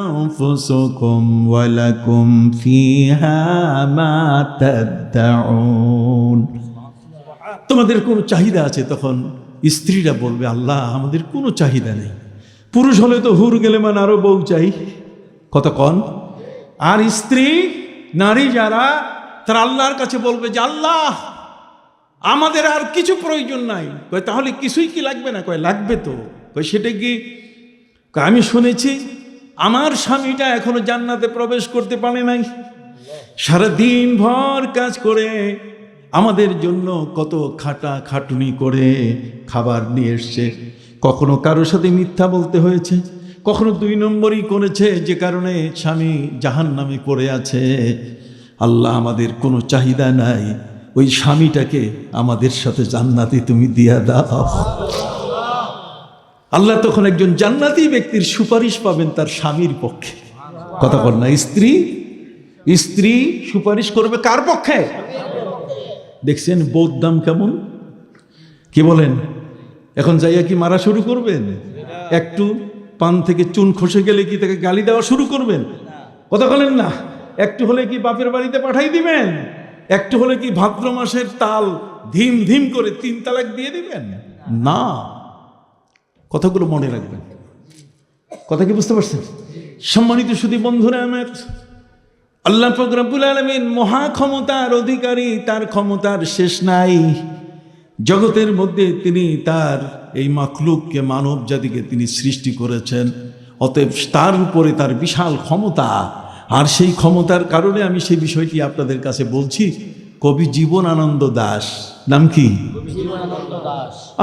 আনফুসুকুম ওয়ালাকুম ফিহা মা তাদউন। তোমাদের কোনো চাহিদা আছে? তখন স্ত্রীরা বলবে আল্লাহ আমাদের কোনো চাহিদা নেই। পুরুষ হলে তো হুর গেলেমান আরো বউ চাই, কতক্ষণ। আর স্ত্রী নারী যারা, তারা আল্লাহর কাছে বলবে যে আল্লাহ আমাদের আর কিছু প্রয়োজন নাই। কয় তাহলে কিছুই কি লাগবে না? কয় লাগবে তো। কয় সেটা কি? আমি শুনেছি আমার স্বামীটা এখনো জান্নাতে প্রবেশ করতে পারে নাই, সারাদিন ভর কাজ করে আমাদের জন্য কত খাটুনি করে খাবার নিয়ে এসছে, কখনো কারোর সাথে মিথ্যা বলতে হয়েছে, কখনো 2 নম্বরই করেছে, যে কারণে স্বামী জাহান্নামে পড়ে আছে। আল্লাহ আমাদের কোনো চাহিদা নাই, ওই স্বামীটাকে আমাদের সাথে জান্নাতে তুমি দিয়া দাও। আল্লাহ তখন একজন জান্নাতি ব্যক্তির সুপারিশ পাবেন তার স্বামীর পক্ষে, কতক্ষণ না। স্ত্রী সুপারিশ করবে কার পক্ষে? দেখছেন বউর দাম কেমন, কি বলেন? এখন যাইয়া কি মারা শুরু করবেন? একটু পান থেকে চুন খসে গেলে কি তাকে গালি দেওয়া শুরু করবেন? কথা বলেন না। একটু হলে কি বাপের বাড়িতে পাঠাই দিবেন? একটু হলে কি ভাদ্র মাসের তাল ধিম ধিম করে 3 তালাক দিয়ে দিবেন? না, কথাগুলো মনে রাখবেন। কথা কি বুঝতে পারছেন? সম্মানিত সুধী বন্ধুরা আমার, আল্লাহ পাক রব্বুল আলামিন মহা ক্ষমতার অধিকারী, তার ক্ষমতার শেষ নাই। জগতের মধ্যে তিনি তার এই মাখলুককে, মানব জাতিকে তিনি সৃষ্টি করেছেন। অতএব তার উপরে তার বিশাল ক্ষমতা, আর সেই ক্ষমতার কারণে আমি সেই বিষয়টি আপনাদের কাছে বলছি। কবি জীবনানন্দ দাশ, নাম কি?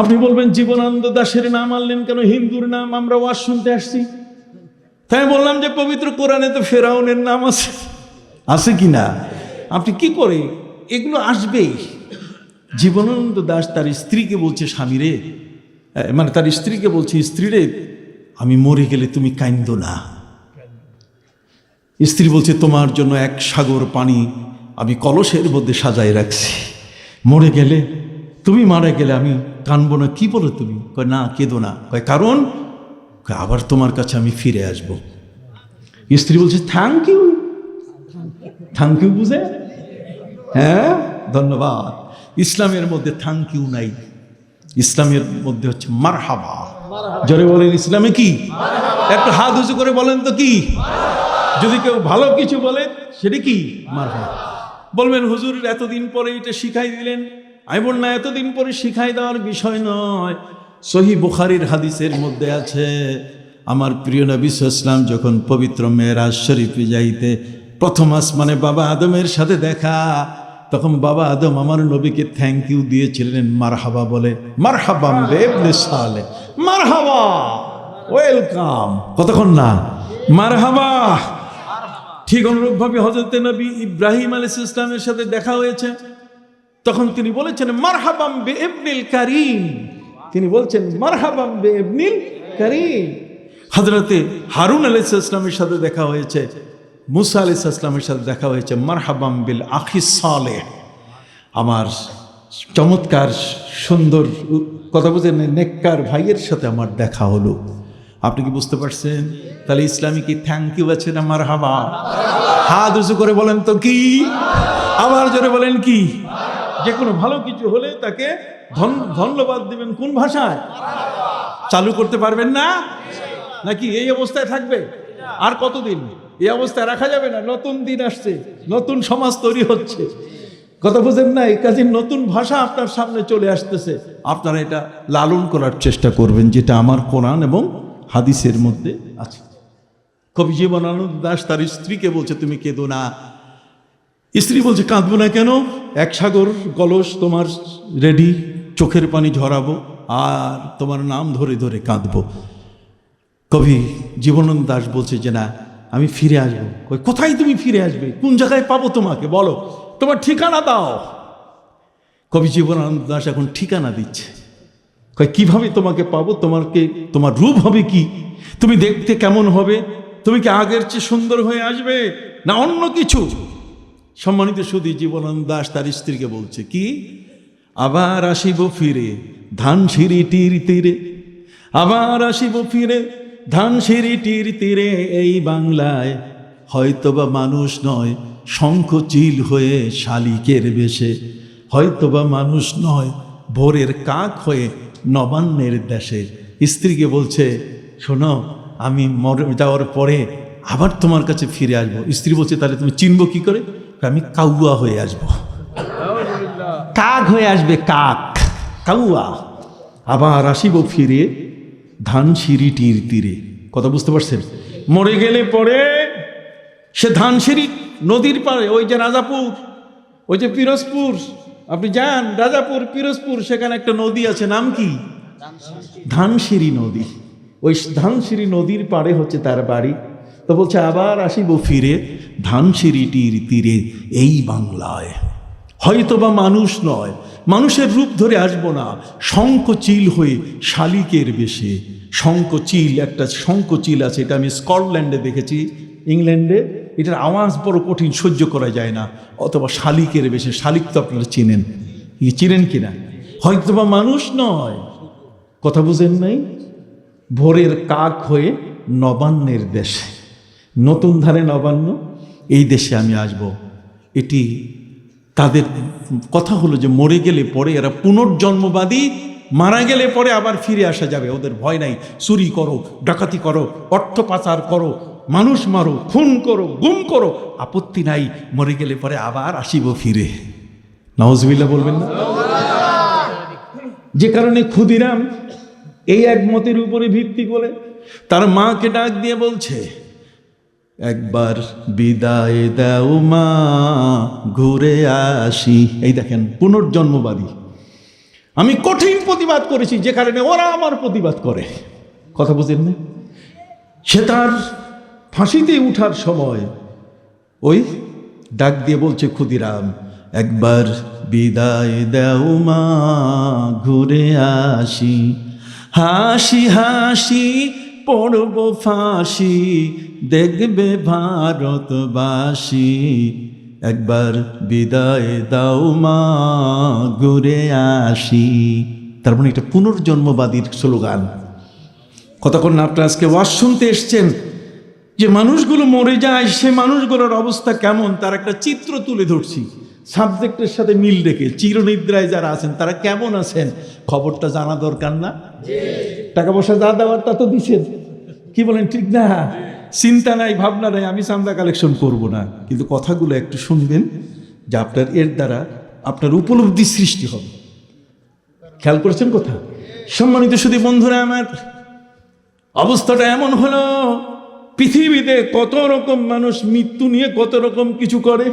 আপনি বলবেন জীবনানন্দ দাশের নাম আনলেন কেন? হিন্দুর নাম, আমরা ওয়াজ শুনতে আসছি। তাই বললাম যে পবিত্র কোরআনে তো ফেরাউনের নাম আছে, আছে কি না? আপনি কি করে এগুলো আসবেই। জীবনানন্দ দাশ তার স্ত্রীকে বলছে, স্বামীরে, মানে তার স্ত্রীকে বলছে, স্ত্রীরে আমি মরে গেলে তুমি কাঁদো না। স্ত্রী বলছে তোমার জন্য 1 সাগর পানি আমি কলসের মধ্যে সাজাই রাখছি, মরে গেলে, তুমি মারা গেলে আমি কাঁদবো না। কি বলো তুমি? কয় না, কেঁদো না। কয় কারণ? আবার তোমার কাছে আমি ফিরে আসব। স্ত্রী বলছে থ্যাংক ইউ। থ্যাংক ইউ বুঝে হ্যাঁ, ধন্যবাদ। ইসলামের মধ্যে থ্যাংক ইউ নাই, ইসলামের মধ্যে হচ্ছে মারহাবা। জোরে বলেন ইসলামে কি? একটু হাত উঁচু করে বলেন তো কি? যদি কেউ ভালো কিছু বলে সেটা কি? মারহাবা। বলবেন হুজুর এতদিন পরে এটা শিখাই দিলেন। আমি বল না, এতদিন পরে শিখাই দেওয়ার বিষয় নয়। সহিহ বুখারীর হাদিসের মধ্যে আছে, আমার প্রিয় নবী সাল্লাল্লাহু আলাইহি ওয়াসাল্লাম যখন পবিত্র মেরাজ শরীফে যাইতে প্রথম আসমানে বাবা আদমের সাথে দেখা, তখন বাবা আদম আমার নবীকে থ্যাংক ইউ দিয়েছিলেন মারহাবা বলে। মারহাবাম বে ইবনে সালেহ, মারহাবা, ওয়েলকাম। কতক্ষণ না মারহাবা। ঠিক অনুরূপভাবে হযরত নবী ইব্রাহিম আলাইহিস সালামের সাথে দেখা হয়েছে, তখন তিনি বলেছেন মারহাবাম বে ইবনিল কারীম। তিনি বলছেন মারহাবাম বে ইবনিল কারীম। হযরতে হারুন আলাইহিস সালামের সাথে দেখা হয়েছে, মুসা আলাইহিস সালামের সাথে দেখা হয়েছে মারহাবাম বিল আখিস সালেহ। আমার চমৎকার সুন্দর কথা বুঝেন নেককার ভাইয়ের সাথে আমার দেখা হলো। আপনি কি বুঝতে পারছেন? তাহলে ইসলামী কি থ্যাংক ইউ আছে না মারহাবা? হাত উঁচু করে বলেন তো কি? আবার জোরে বলেন কি? যে কোনো ভালো কিছু হলে তাকে ধন্যবাদ দিবেন কোন ভাষায়? চালু করতে পারবেন না নাকি এই অবস্থায় থাকবে? আর কতদিন এই অবস্থায় রাখা যাবে না? নতুন দিন আসছে, নতুন সমাজ তৈরি হচ্ছে, কথা বুঝেন না? এই কাজে নতুন ভাষা আপনার সামনে চলে আসতেছে। আপনারা এটা লালন করার চেষ্টা করবেন, যেটা আমার কোরআন এবং হাদিসের মধ্যে আছে। কবি জীবনানন্দ দাশ তার স্ত্রীকে বলছে তুমি কেঁদো না। স্ত্রী বলছে কাঁদবো না কেন? এক সাগর কলস তোমার রেডি, চোখের পানি ঝরাবো আর তোমার নাম ধরে ধরে কাঁদবো। কবি জীবনানন্দ দাশ বলছে যে না, আমি ফিরে আসবো। কোথায় তুমি ফিরে আসবে? কোন জায়গায় পাবো তোমাকে? বলো, তোমার ঠিকানা দাও। কবি জীবনানন্দ দাশ এখন ঠিকানা দিচ্ছে। কিভাবে তোমাকে পাবো? তোমার রূপ হবে কি? তুমি দেখতে কেমন হবে? তুমি কি আগের চেয়ে সুন্দর হয়ে আসবে না অন্য কিছু? সম্মানিত সুধী, জীবনানন্দ দাশ তার স্ত্রীকে বলছে কি, আবার আসিব ফিরে ধানসিঁড়িটির তীরে, আবার আসিব ফিরে ধানসিঁড়িটির তীরে, এই বাংলায় হয়তোবা মানুষ নয় শঙ্খচিল হয়ে শালিকের বেশে, হয়তোবা মানুষ নয় ভোরের কাক হয়ে নবান্নের দেশে। স্ত্রীকে বলছে শোনো, আমি মরে যাওয়ার পরে আবার তোমার কাছে ফিরে আসবো। স্ত্রী বলছে তাহলে তুমি চিনবো কি করে? আমি কাউয়া হয়ে আসবো। কাক হয়ে আসবে, কাক, কাউয়া। আবার আসিব ফিরে ধানসিঁড়িটির তীরে। কথা বুঝতে পারছেন? মরে গেলে পরে সে ধানসিঁড়ি নদীর পাড়ে, ওই যে রাজাপুর, ওই যে পিরোজপুর, আপনি যান রাজাপুর পিরোজপুর, সেখানে একটা নদী আছে, নাম কি? ধানসিঁড়ি নদী। ওই ধানসিঁড়ি নদীর পাড়ে হচ্ছে তার বাড়ি। তো বলছে আবার আসিব ফিরে ধানসিঁড়িটির তীরে, এই বাংলায় হয়তোবা মানুষ নয়, মানুষের রূপ ধরে আসবো না, শঙ্খচিল হয়ে শালিকের বেশে। শঙ্খচিল, একটা শঙ্খচিল আছে, এটা আমি স্কটল্যান্ডে দেখেছি, ইংল্যান্ডে। এটার আওয়াজ বড় কঠিন, সহ্য করা যায় না। অথবা শালিকের বেশে, শালিক তো আপনারা চিনেন, চিনেন কিনা? হয়তোবা মানুষ নয়, কথা বুঝেন নাই? ভোরের কাক হয়ে নবান্নের দেশে, নতুন ধারে নবান্ন, এই দেশে আমি আসব। এটি তাদের কথা হলো যে মরে গেলে পরে এরা পুনর্জন্মবাদী, মারা গেলে পরে আবার ফিরে আসা যাবে, ওদের ভয় নাই। চুরি করো, ডাকাতি করো, অর্থ পাচার করো, মানুষ মারো, খুন করো, গুম করো, আপত্তি নাই, মরে গেলে পরে আবার আসিব ফিরে। নাউজুবিল্লাহ বলবেন না? যে কারণে ক্ষুদিরাম এই একমতের উপরে ভিত্তি করে তার মাকে ডাক দিয়ে বলছে একবার বিদায় দাও মা, ঘুরে আসি। এই দেখেন পুনর্জন্মবাদী। আমি কঠিন প্রতিবাদ করেছি, যে কারণে ওরা আমার প্রতিবাদ করে। কথা বুঝেন না? সে তার ফাঁসিতে উঠার সময় ওই ডাক দিয়ে বলছে ক্ষুদিরাম, একবার বিদায় দাও মা, ঘুরে আসি, হাসি হাসি পড়ব ফাঁসি, দেখবে ভারতবাসী, একবার বিদায় দাও মা, ঘুরে আসি। তার মানে এটা পুনর্জন্মবাদীর স্লোগান। কতক্ষণ না আপনারা আজকে ওয়াজ শুনতে এসছেন, যে মানুষগুলো মরে যায়, সে মানুষগুলোর অবস্থা কেমন তার একটা চিত্র তুলে ধরছি। সাবজেক্টের সাথে মিল রেখে চিরনিদ্রায় যারা আছেন তারা কেমন আছেন খবরটা জানা দরকার না? টাকা পয়সা যা দেওয়ার তা তো দিচ্ছেন, কি বলেন ঠিক না? চিন্তা নাই, ভাবনা নাই, আমি চান্দা কালেকশন করব না, কিন্তু কথাগুলো একটু শুনবেন যে আপনার এর দ্বারা আপনার উপলব্ধি সৃষ্টি হবে। খেয়াল করেছেন কথা? সম্মানিত সুধী বন্ধুরা আমার, অবস্থাটা এমন হলো, পৃথিবীতে কত রকম মানুষ মৃত্যু নিয়ে কত রকম কিছু করে।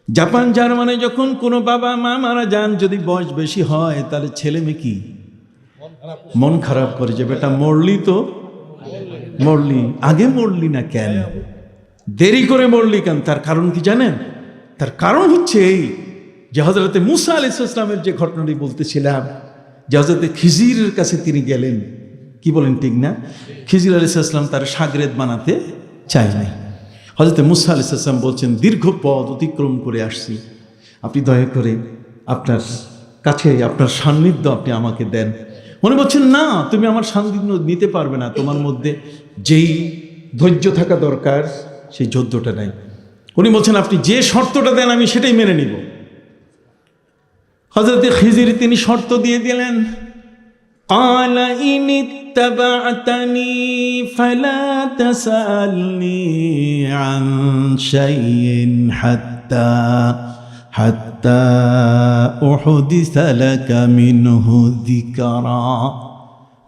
জাপান জার্মানে যখন কোনো বাবা মা মারা যান, যদি বয়স বেশি হয় তাহলে ছেলে মেয়ে কি মন খারাপ করে যে বেটা মরলি তো মরলি, আগে মরলি না কেন, দেরি করে মরলি কেন? তার কারণ কি জানেন? তার কারণ হচ্ছে এই যে হযরতে মুসা আলাইহিস সালামের যে ঘটনাটি বলতেছিলাম, যে হযরতে খিজিরের কাছে তিনি গেলেন, কি বলেন ঠিক না? খিজির আলাইহিস সালাম তার শাগরেদ বানাতে চায় নাই। হযরতে মুসা আলাইহিস সালাম বলছেন, দীর্ঘ পথ অতিক্রম করে আসছি, আপনি দয়া করে আপনার কাছে আপনার সান্নিধ্য আপনি আমাকে দেন। উনি বলছেন, না, তুমি আমার সান্নিধ্য নিতে পারবে না, তোমার মধ্যে যেই ধৈর্য থাকা দরকার সেই ধৈর্যটা নাই। উনি বলছেন, আপনি যে শর্তটা দেন আমি সেটাই মেনে নিব। হযরতে খিজির তিনি শর্ত দিয়ে দিলেন, قال إن اتبعتني فلا تسألني عن شيء حتى أحدث لك منه ذكرا।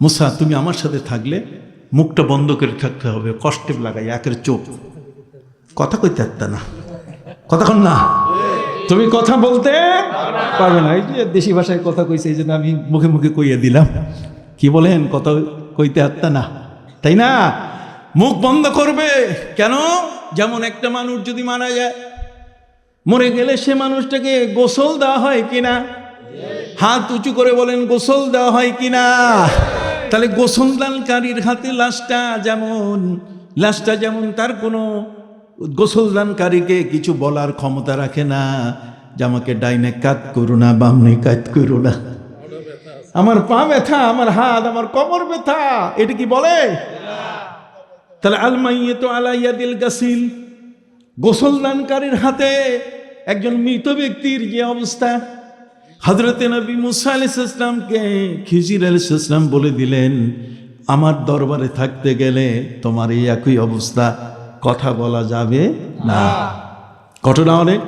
মুসা, তুমি আমার সাথে থাকলে মুখটা বন্ধ করে থাকতে হবে, কষ্টে লাগাই একের চোখ, কথা কইতে পারত না, কথা কন না, তুমি কথা বলতে পারবে না। এই যে দেশি ভাষায় কথা কইছে, এই জন্য আমি মুখে মুখে কইয়ে দিলাম, কি বলেন, কথা কইতে পারত না, তাই না? মুখ বন্ধ করবে কেন? যেমন একটা মানুষ যদি মারা যায়, মরে গেলে সে মানুষটাকে গোসল দেওয়া হয় কিনা? হাত উঁচু করে বলেন, গোসল দেওয়া হয় কিনা? তাহলে গোসল দানকারীর হাতে লাশটা যেমন তার কোনো গোসল দানকারীকে কিছু বলার ক্ষমতা রাখে না, যে আমাকে ডাইনে কাত করো না, বামনে কাত করো না, আমার পা ব্যথা, আমার হাত, আমার কোমর ব্যথা, এটা কি বলে? তাহলে আল মাইয়িতু আলা ইয়াদিল গাসিল, গোসল দানকারীর হাতে একজন মৃত ব্যক্তির যে অবস্থা। হযরতে নবী মুসা আলাইহিস সালামকে খিজির আলাইহিস সালাম বলে দিলেন, আমার দরবারে থাকতে গেলে তোমার এই একই অবস্থা, কথা বলা যাবে না। ঘটনা অনেক,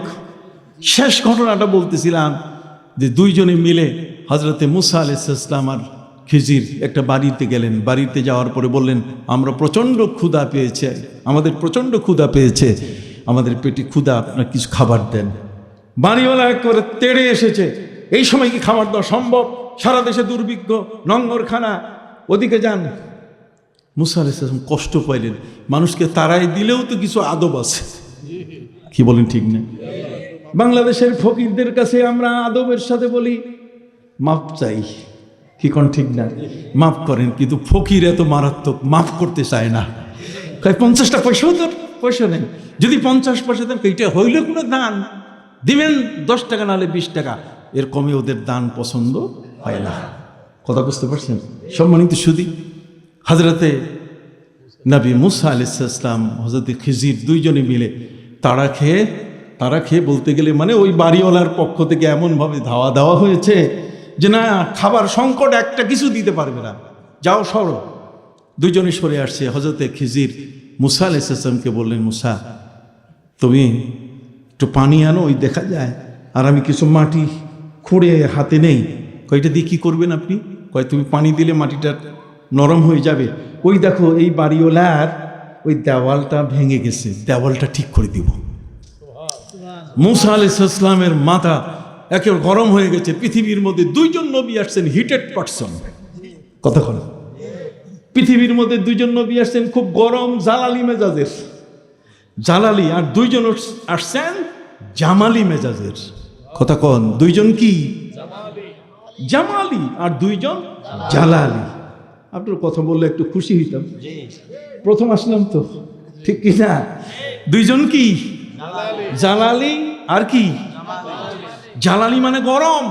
শেষ ঘটনাটা বলতেছিলাম যে দুইজনে মিলে হযরতে মুসা আলাইহিস সালাম আর খিজির একটা বাড়িতে গেলেন। বাড়িতে যাওয়ার পরে বললেন, আমরা প্রচণ্ড ক্ষুধা পেয়েছে, আমাদের প্রচণ্ড ক্ষুধা পেয়েছে, আমাদের পেটে ক্ষুধা, আপনার কিছু খাবার দেন। বাড়িওয়ালা করে তেড়ে এসেছে, এই সময় কি খাবার দেওয়া সম্ভব? সারা দেশে দুর্ভিক্ষ, নঙ্গরখানা, ওদিকে যান। মুসা আলাইহিস সালাম কষ্ট পাইলেন, মানুষকে তাড়াই দিলেও তো কিছু আদব আছে, কি বলেন ঠিক না? বাংলাদেশের ফকিরদের কাছে আমরা আদবের সাথে বলি মাপ চাই, কি কোন ঠিক না? মাফ করেন, কিন্তু ফকির এত মারাত্মক, মাফ করতে চায় না। 50টা পয়সাও তো পয়সা নেই, যদি 50 পয়সা দেন এইটা হইলে কোনো দান দিবেন, 10 টাকা নাহলে 20 টাকা, এর কমে ওদের দান পছন্দ হয় না। কথা বুঝতে পারছেন? সম্মানিত সুধী, হযরতে নবী মুসা আলাইহিস সালাম হযরতে খিজির দুইজনে মিলে তাড়া খেয়ে বলতে গেলে মানে ওই বাড়িওয়ালার পক্ষ থেকে এমনভাবে ধাওয়া দেওয়া হয়েছে যে না, খাবার সংকট, একটা কিছু দিতে পারবে না, যাও সরো। দুইজনে সরে আসছে। হযরতে খিজির মুসা আলাইহিস সালামকে বললেন, মুসা তুমি একটু পানি আনো, ওই দেখা যায়, আর আমি কিছু মাটি খুঁড়ে হাতে নেই। কয়টা দিয়ে কী করবেন আপনি? কয় তুমি পানি দিলে মাটিটা নরম হয়ে যাবে, ওই দেখো এই বাড়িওয়ালার ওই দেওয়ালটা ভেঙে গেছে, দেওয়ালটা ঠিক করে দিব। মুসা আলাইহিস সালামের মাথা একেবারে গরম হয়ে গেছে। পৃথিবীর মধ্যে দুইজন নবী আসছেন, হিটেড পারসন, কথা বলেন, পৃথিবীর মধ্যে দুইজন নবী আসছেন খুব গরম জালালি মেজাজের, জালালি, আর দুইজন আসছেন জামালি মেজাজের, কথা কন, দুইজন কি জামালি আর দুইজন জালালি। আপনার কথা বললে একটু খুশি হইতাম, প্রথম আসলাম তো, ঠিক কি না? দুইজন কি জালালি আর কি জালালি, মানে গরম,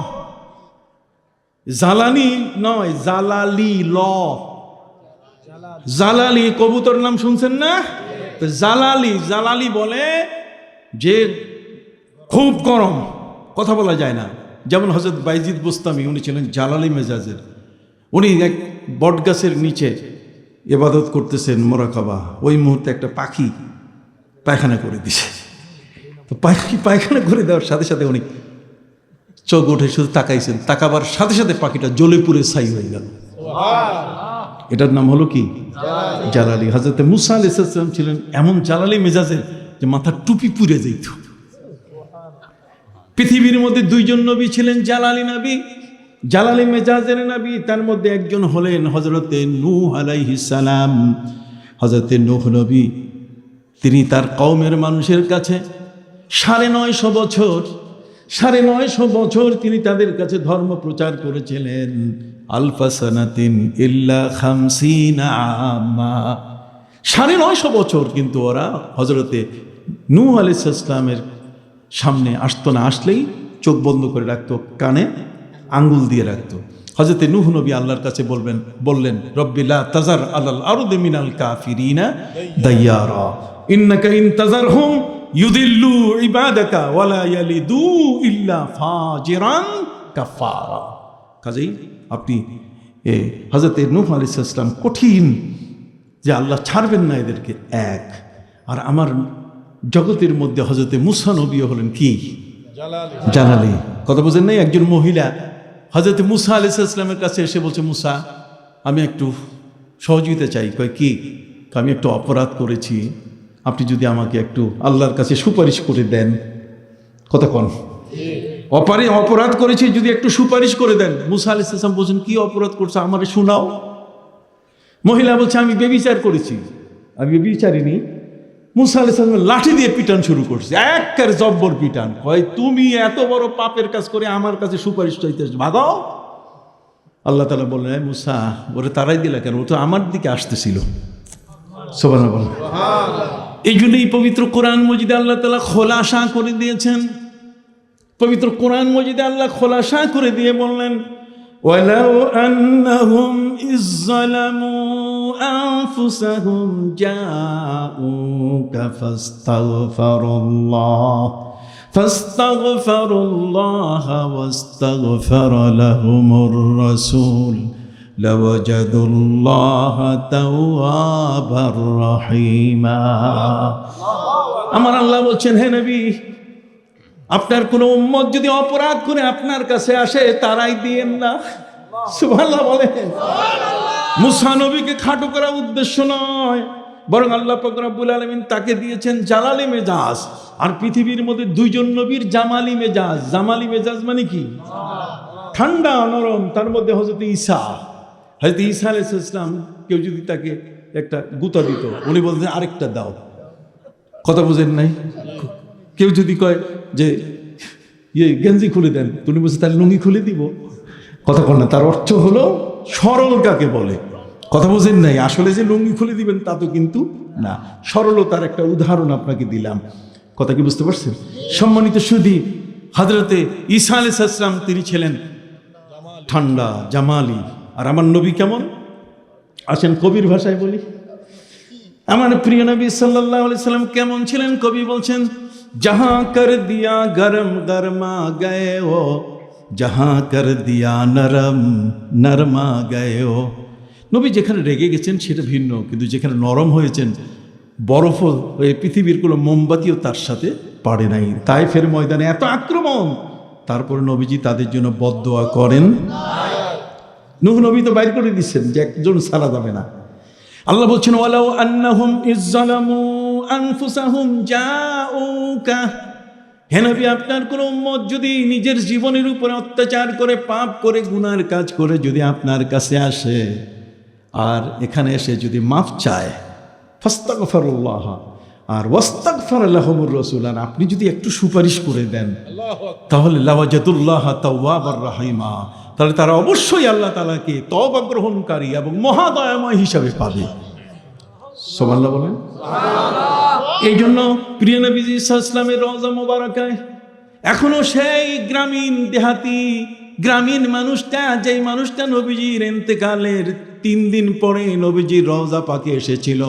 জালানি নয়, জালালি, জালালি কবুতর নাম শুনছেন না? জালালি বলে যে খুব গরম, কথা বলা যায় না। যেমন হযরত বাইজিদ বুস্তামি, উনি ছিলেন জালালি মেজাজের। উনি এক বট গাছের নিচে ইবাদত করতেছেন, মোরাকাবা। ওই মুহূর্তে একটা পাখি পায়খানা করে দিছে। তো পাখি পায়খানা করে দেওয়ার সাথে সাথে উনি চোখ উঠে শুধু তাকাইছেন, তাকাবার সাথে সাথে পাখিটা জ্বলে পুড়ে ছাই হয়ে গেল। এটার নাম হলো কি? জালালি। হযরত মুসা আলাইহিস সালাম ছিলেন এমন জালালি মেজাজের যে মাথার টুপি পুড়ে যেত। পৃথিবীর মধ্যে দুইজন নবী ছিলেন জালালি নবী, জালালি মেজাজের নবী। তার মধ্যে একজন হলেন হযরতে নূহ আলাইহিস সালাম। হযরতে নূহ নবী, তিনি তার কওমের মানুষের কাছে 950 বছর তিনি তাদের কাছে ধর্ম প্রচার করেছিলেন। আলফা সানাতিন ইল্লা 50 আমা, 950 বছর কিন্তু ওরা হযরতে নূহ আলাইহিস সালামের সামনে আসতো না, আসলেই চোখ বন্ধ করে রাখতো, কানে আঙ্গুল দিয়ে রাখতো। হযরতে নূহ নবী আল্লাহর কাছে বললেন, রব্বি লা তাজার আলাল আরদি মিনাল কাফিরিনা দাইয়ারা ইন্নাকা ইন তাজারহুম ইউদিল্লু ইবাদাকা ওয়ালা ইয়ালিদু ইল্লা ফাজিরান কাফারা। কাজেই আপনি হযরতে নূহ আলাইহিস সালাম কঠিন যে আল্লাহ ছাড়বেন না এদেরকে, এক। আর আমার জগতের মধ্যে হযরতে মুসা নবীও হলেন কি? জালালি। কথা বুঝেন নাই? একজন মহিলা হযরতে মুসা আলাইহিস সালামের কাছে এসে বলছে, মুসা, আমি একটু সহযোগিতা চাই। কয় কি? আমি একটু অপরাধ করেছি, আপনি যদি আমাকে একটু আল্লাহর কাছে সুপারিশ করে দেন। কথা কন, অপরাধ করেছি, যদি একটু সুপারিশ করে দেন। মুসা আলাইহিস সালাম বলছেন, কি অপরাধ করছো আমারে শোনাও। মহিলা বলছে, আমি ব্যভিচার করেছি। আমি ব্যভিচারিনি। মুসা আলাইহিস সালাম লাঠি দিয়ে পিটান শুরু করছে, একের জব্বর পিটান। কয়, তুমি এত বড় পাপের কাজ করে আমার কাছে সুপারিশ চাইতে ভাগো। আল্লাহ তাআলা বললেন, মুসা, ওরে তারাই দিলা কেন? ও তো আমার দিকে আসতেছিল। সুবহানাল্লাহ। এই জন্যই পবিত্র কোরআন মজিদে আল্লাহ তাআলা খোলাসা করে দিয়েছেন। পবিত্র কোরআন মজিদে আল্লাহ খোলাসা করে দিয়ে বললেন, ওয়ালাউ আন্নাহুম ইযযালামু আনফুসাহুম জাউকা ফাস্তাগফিরুল্লাহ ওয়াস্তাগফারা লাহুমুর রাসূল লাওয়াজাদুল্লাহ তাওয়াবার রহিমা। আমার আল্লাহ বলছেন, হে নবী, আপনার কোন উম্মত যদি অপরাধ করে আপনার কাছে আসে, তারাই দিয়েন না। সুবহানাল্লাহ বলেন। মুসা নবীকে খাটো করা উদ্দেশ্য নয়, বরং আল্লাহ পাক রব্বুল আলামিন তাকে দিয়েছেন জালালি মেজাজ। আর পৃথিবীর মধ্যে দুইজন নবীর জামালি মেজাজ। জামালি মেজাজ মানে কি? ঠান্ডা নরম। তার মধ্যে হযরত ঈসা আলাইহিস সালাম, কেউ যদি তাকে একটা গুতা দিত, উনি বলতেন, আরেকটা দাও। কথা বুঝেন নাই? কেউ যদি কয় যে গেঞ্জি খুলে দেন, তুমি বলছে তাহলে লুঙ্গি খুলে দিব। কথা বল না। তার অর্থ হলো সরল কাকে বলে। কথা বুঝেন নাই? আসলে যে লুঙ্গি খুলে দিবেন তা তো কিন্তু না। সরলতার একটা উদাহরণ আপনাকে দিলাম। কথা কি বুঝতে পারছেন? সম্মানিত সুধী, হযরতে ঈসা আলাইহিস সালাম তিনি ছিলেন ঠান্ডা, জামালি। আর আমার নবী কেমন? আসেন কবির ভাষায় বলি। আমার প্রিয় নবী সাল্লাল্লাহু আলাইহি সাল্লাম কেমন ছিলেন? কবি বলছেন, जहां कर दिया गरम गरमा गए हो, जहां कर दिया नरम नरमा गए हो। নবী যেখানে রেগে গেছেন সেটা ভিন্ন, কিন্তু যেখানে নরম হয়েছেন, বরফ হয়ে পৃথিবীর কোনো মোমবাতিও তার সাথে পারে নাই। তায়েফের ময়দানে এত আক্রমণ, তারপরে নবীজি তাদের জন্য বদদোয়া করেন। নূহ নবী তো বাইর করে দিচ্ছেন যে একজন সারা যাবে না। আল্লাহ বলছেন, ওয়ালাউ আন্নাহুম ইযযালামু আনফুসাহুম জাউকা। হে নবী, আপনার কোন উম্মত যদি নিজের জীবনের উপরে অত্যাচার করে, পাপ করে, গুনার কাজ করে যদি আপনার কাছে আসে, আর এখানে এসে যদি মাফ চায়, ফাস্তাগফিরুল্লাহ আর ওয়াস্তাগফার লাহুমুর রাসূল, আর আপনি যদি একটু সুপারিশ করে দেন, তাহলে লাওয়াজাদুল্লাহ তাওয়াবার রহিমা, তাহলে তারা অবশ্যই আল্লাহ তাআলাকে তওবা গ্রহণকারী এবং মহাদয়াময় হিসাবে পাবে। সুবহানাল্লাহ বলেন। এই জন্য প্রিয় নবীজি সাল্লাল্লাহু আলাইহি ওয়াসাল্লামের রওজা মোবারকায় এখনো সেই গ্রামীণ দেহাতি গ্রামীণ মানুষটা, যেই মানুষটা নবীজির ইন্তেকালের 3 দিন পরে নবীজির রওজা পাকে এসেছিল,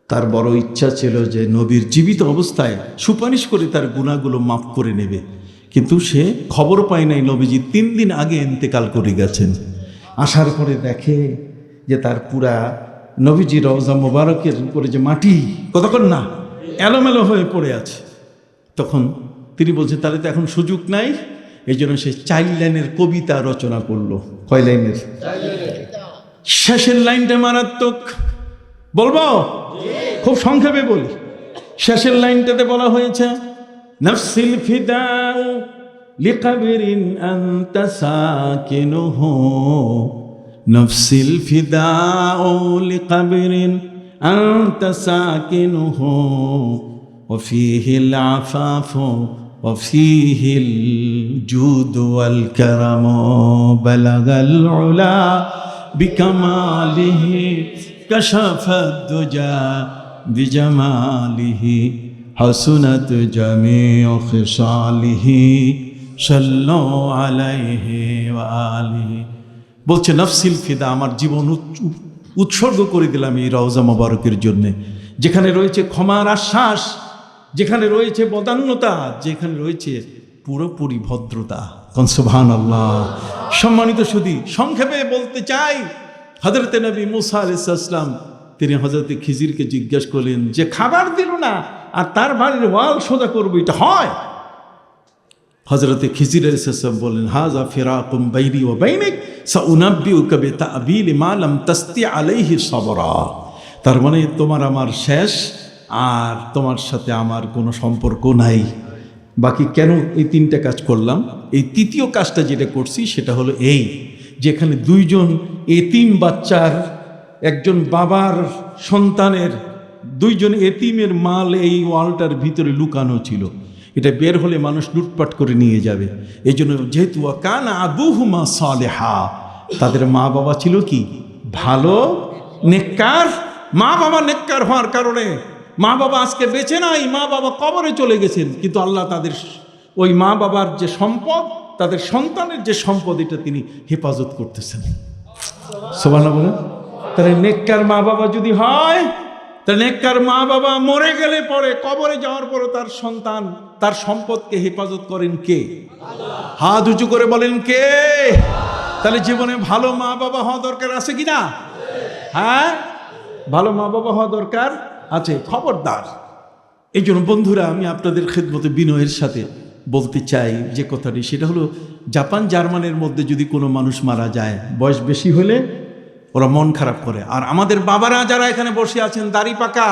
তার বড় ইচ্ছা ছিল যে নবীর জীবিত অবস্থায় সুপারিশ করে তার গুনাহগুলো মাফ করে নেবে, কিন্তু সে খবর পায় নাই নবীজি 3 দিন আগে ইন্তেকাল করে গেছেন। আসার পরে দেখে যে তার পুরা নবীজি রওজা মোবারকের উপরে যে মাটি কতক্ষণ না এলোমেলো হয়ে পড়ে আছে। তখন তিনি বলছেন তাহলে তো এখন সুযোগ নাই, এই জন্য সে 4 লাইনের কবিতা রচনা করলো। কয় লাইনের? শেষের লাইনটা মারাত্মক, বলবো খুব সংক্ষেপে বলি। শেষের লাইনটাতে বলা হয়েছে নফসিল ফিদাউ লিকবরিন আনতা সাকিনুহু, নফসিল ফিদাউ লিকবরিন আনতা সাকিনুহু ওয়া ফীহিল আফাফু ওয়া ফীহিল জুদ ওয়াল কারামু বালাগাল উলা বিকামালিহি কাশাফাদ দুজা বিজামালিহি হাসুনাত জামিউ খিসালিহি সাল্লু আলাইহি ওয়া আলিহি। বলছে নফসিল ফিদা, আমার জীবন উৎসর্গ করে দিলাম এই রওজা মোবারকের জন্যে, যেখানে রয়েছে ক্ষমার আশ্বাস, যেখানে রয়েছে বদান্যতা, যেখানে রয়েছে পুরোপুরি ভদ্রতা। সুবহানাল্লাহ। সম্মানিত সুধী, সংক্ষেপে বলতে চাই, হযরতে নবী মুসা আলাইহিস সালাম তিনি হযরতে খিজিরকে জিজ্ঞাসা করলেন যে খাবার দিল না আর তার বাড়ির ওয়াল সোজা করবো, এটা হয়? হযরতে খিজির আলাইহিস সালাম বললেন হাযা ফিরাকুম বাইনি ওয়া বাইনিক সাউনাব্বিউকা বিতা'বিল মা লাম তাস্তি আলাইহি সাবরা। তার মানে তোমার আমার শেষ, আর তোমার সাথে আমার কোনো সম্পর্ক নাই। বাকি কেন এই 3টা কাজ করলাম? এই 3য় কাজটা যেটা করছি সেটা হলো এই, যেখানে 2 জন এতিম বাচ্চার, একজন বাবার সন্তানের, 2 জন এতিমের মাল এই ওয়ালটার ভিতরে লুকানো ছিল। এটা বের হলে মানুষ লুটপাট করে নিয়ে যাবে। এই জন্য যেহেতু কানা আবুহুমা সালেহা, তাদের মা বাবা ছিল কি ভালো, নেককার। মা বাবা নেককার হওয়ার কারণে মা বাবা আজকে বেঁচে নাই, মা বাবা কবরে চলে গেছেন, কিন্তু আল্লাহ তাদের ওই মা বাবার যে সম্পদ, তাদের সন্তানের যে সম্পদ, এটা তিনি হেফাজত করতেছেন। সুবহানাল্লাহ বলেন। তাহলে নেককার মা বাবা যদি হয়, তাহলে নেককার মা বাবা মরে গেলে পরে, কবরে যাওয়ার পরে তার সন্তান তার সম্পদকে হেফাজত করেন কে? হাত উঁচু করে বলেন কে? তাহলে জীবনে ভালো মা বাবা হওয়া দরকার আছে কিনা? হ্যাঁ, ভালো মা বাবা হওয়া দরকার আছে, খবরদার। এই জন্য বন্ধুরা, আমি আপনাদের খেদমতে বিনয়ের সাথে বলতে চাই যে কথাটি, সেটা হলো জাপান জার্মানির মধ্যে যদি কোনো মানুষ মারা যায়, বয়স বেশি হলে ওরা মন খারাপ করে। আর আমাদের বাবারা যারা এখানে বসে আছেন দাড়ি পাকা,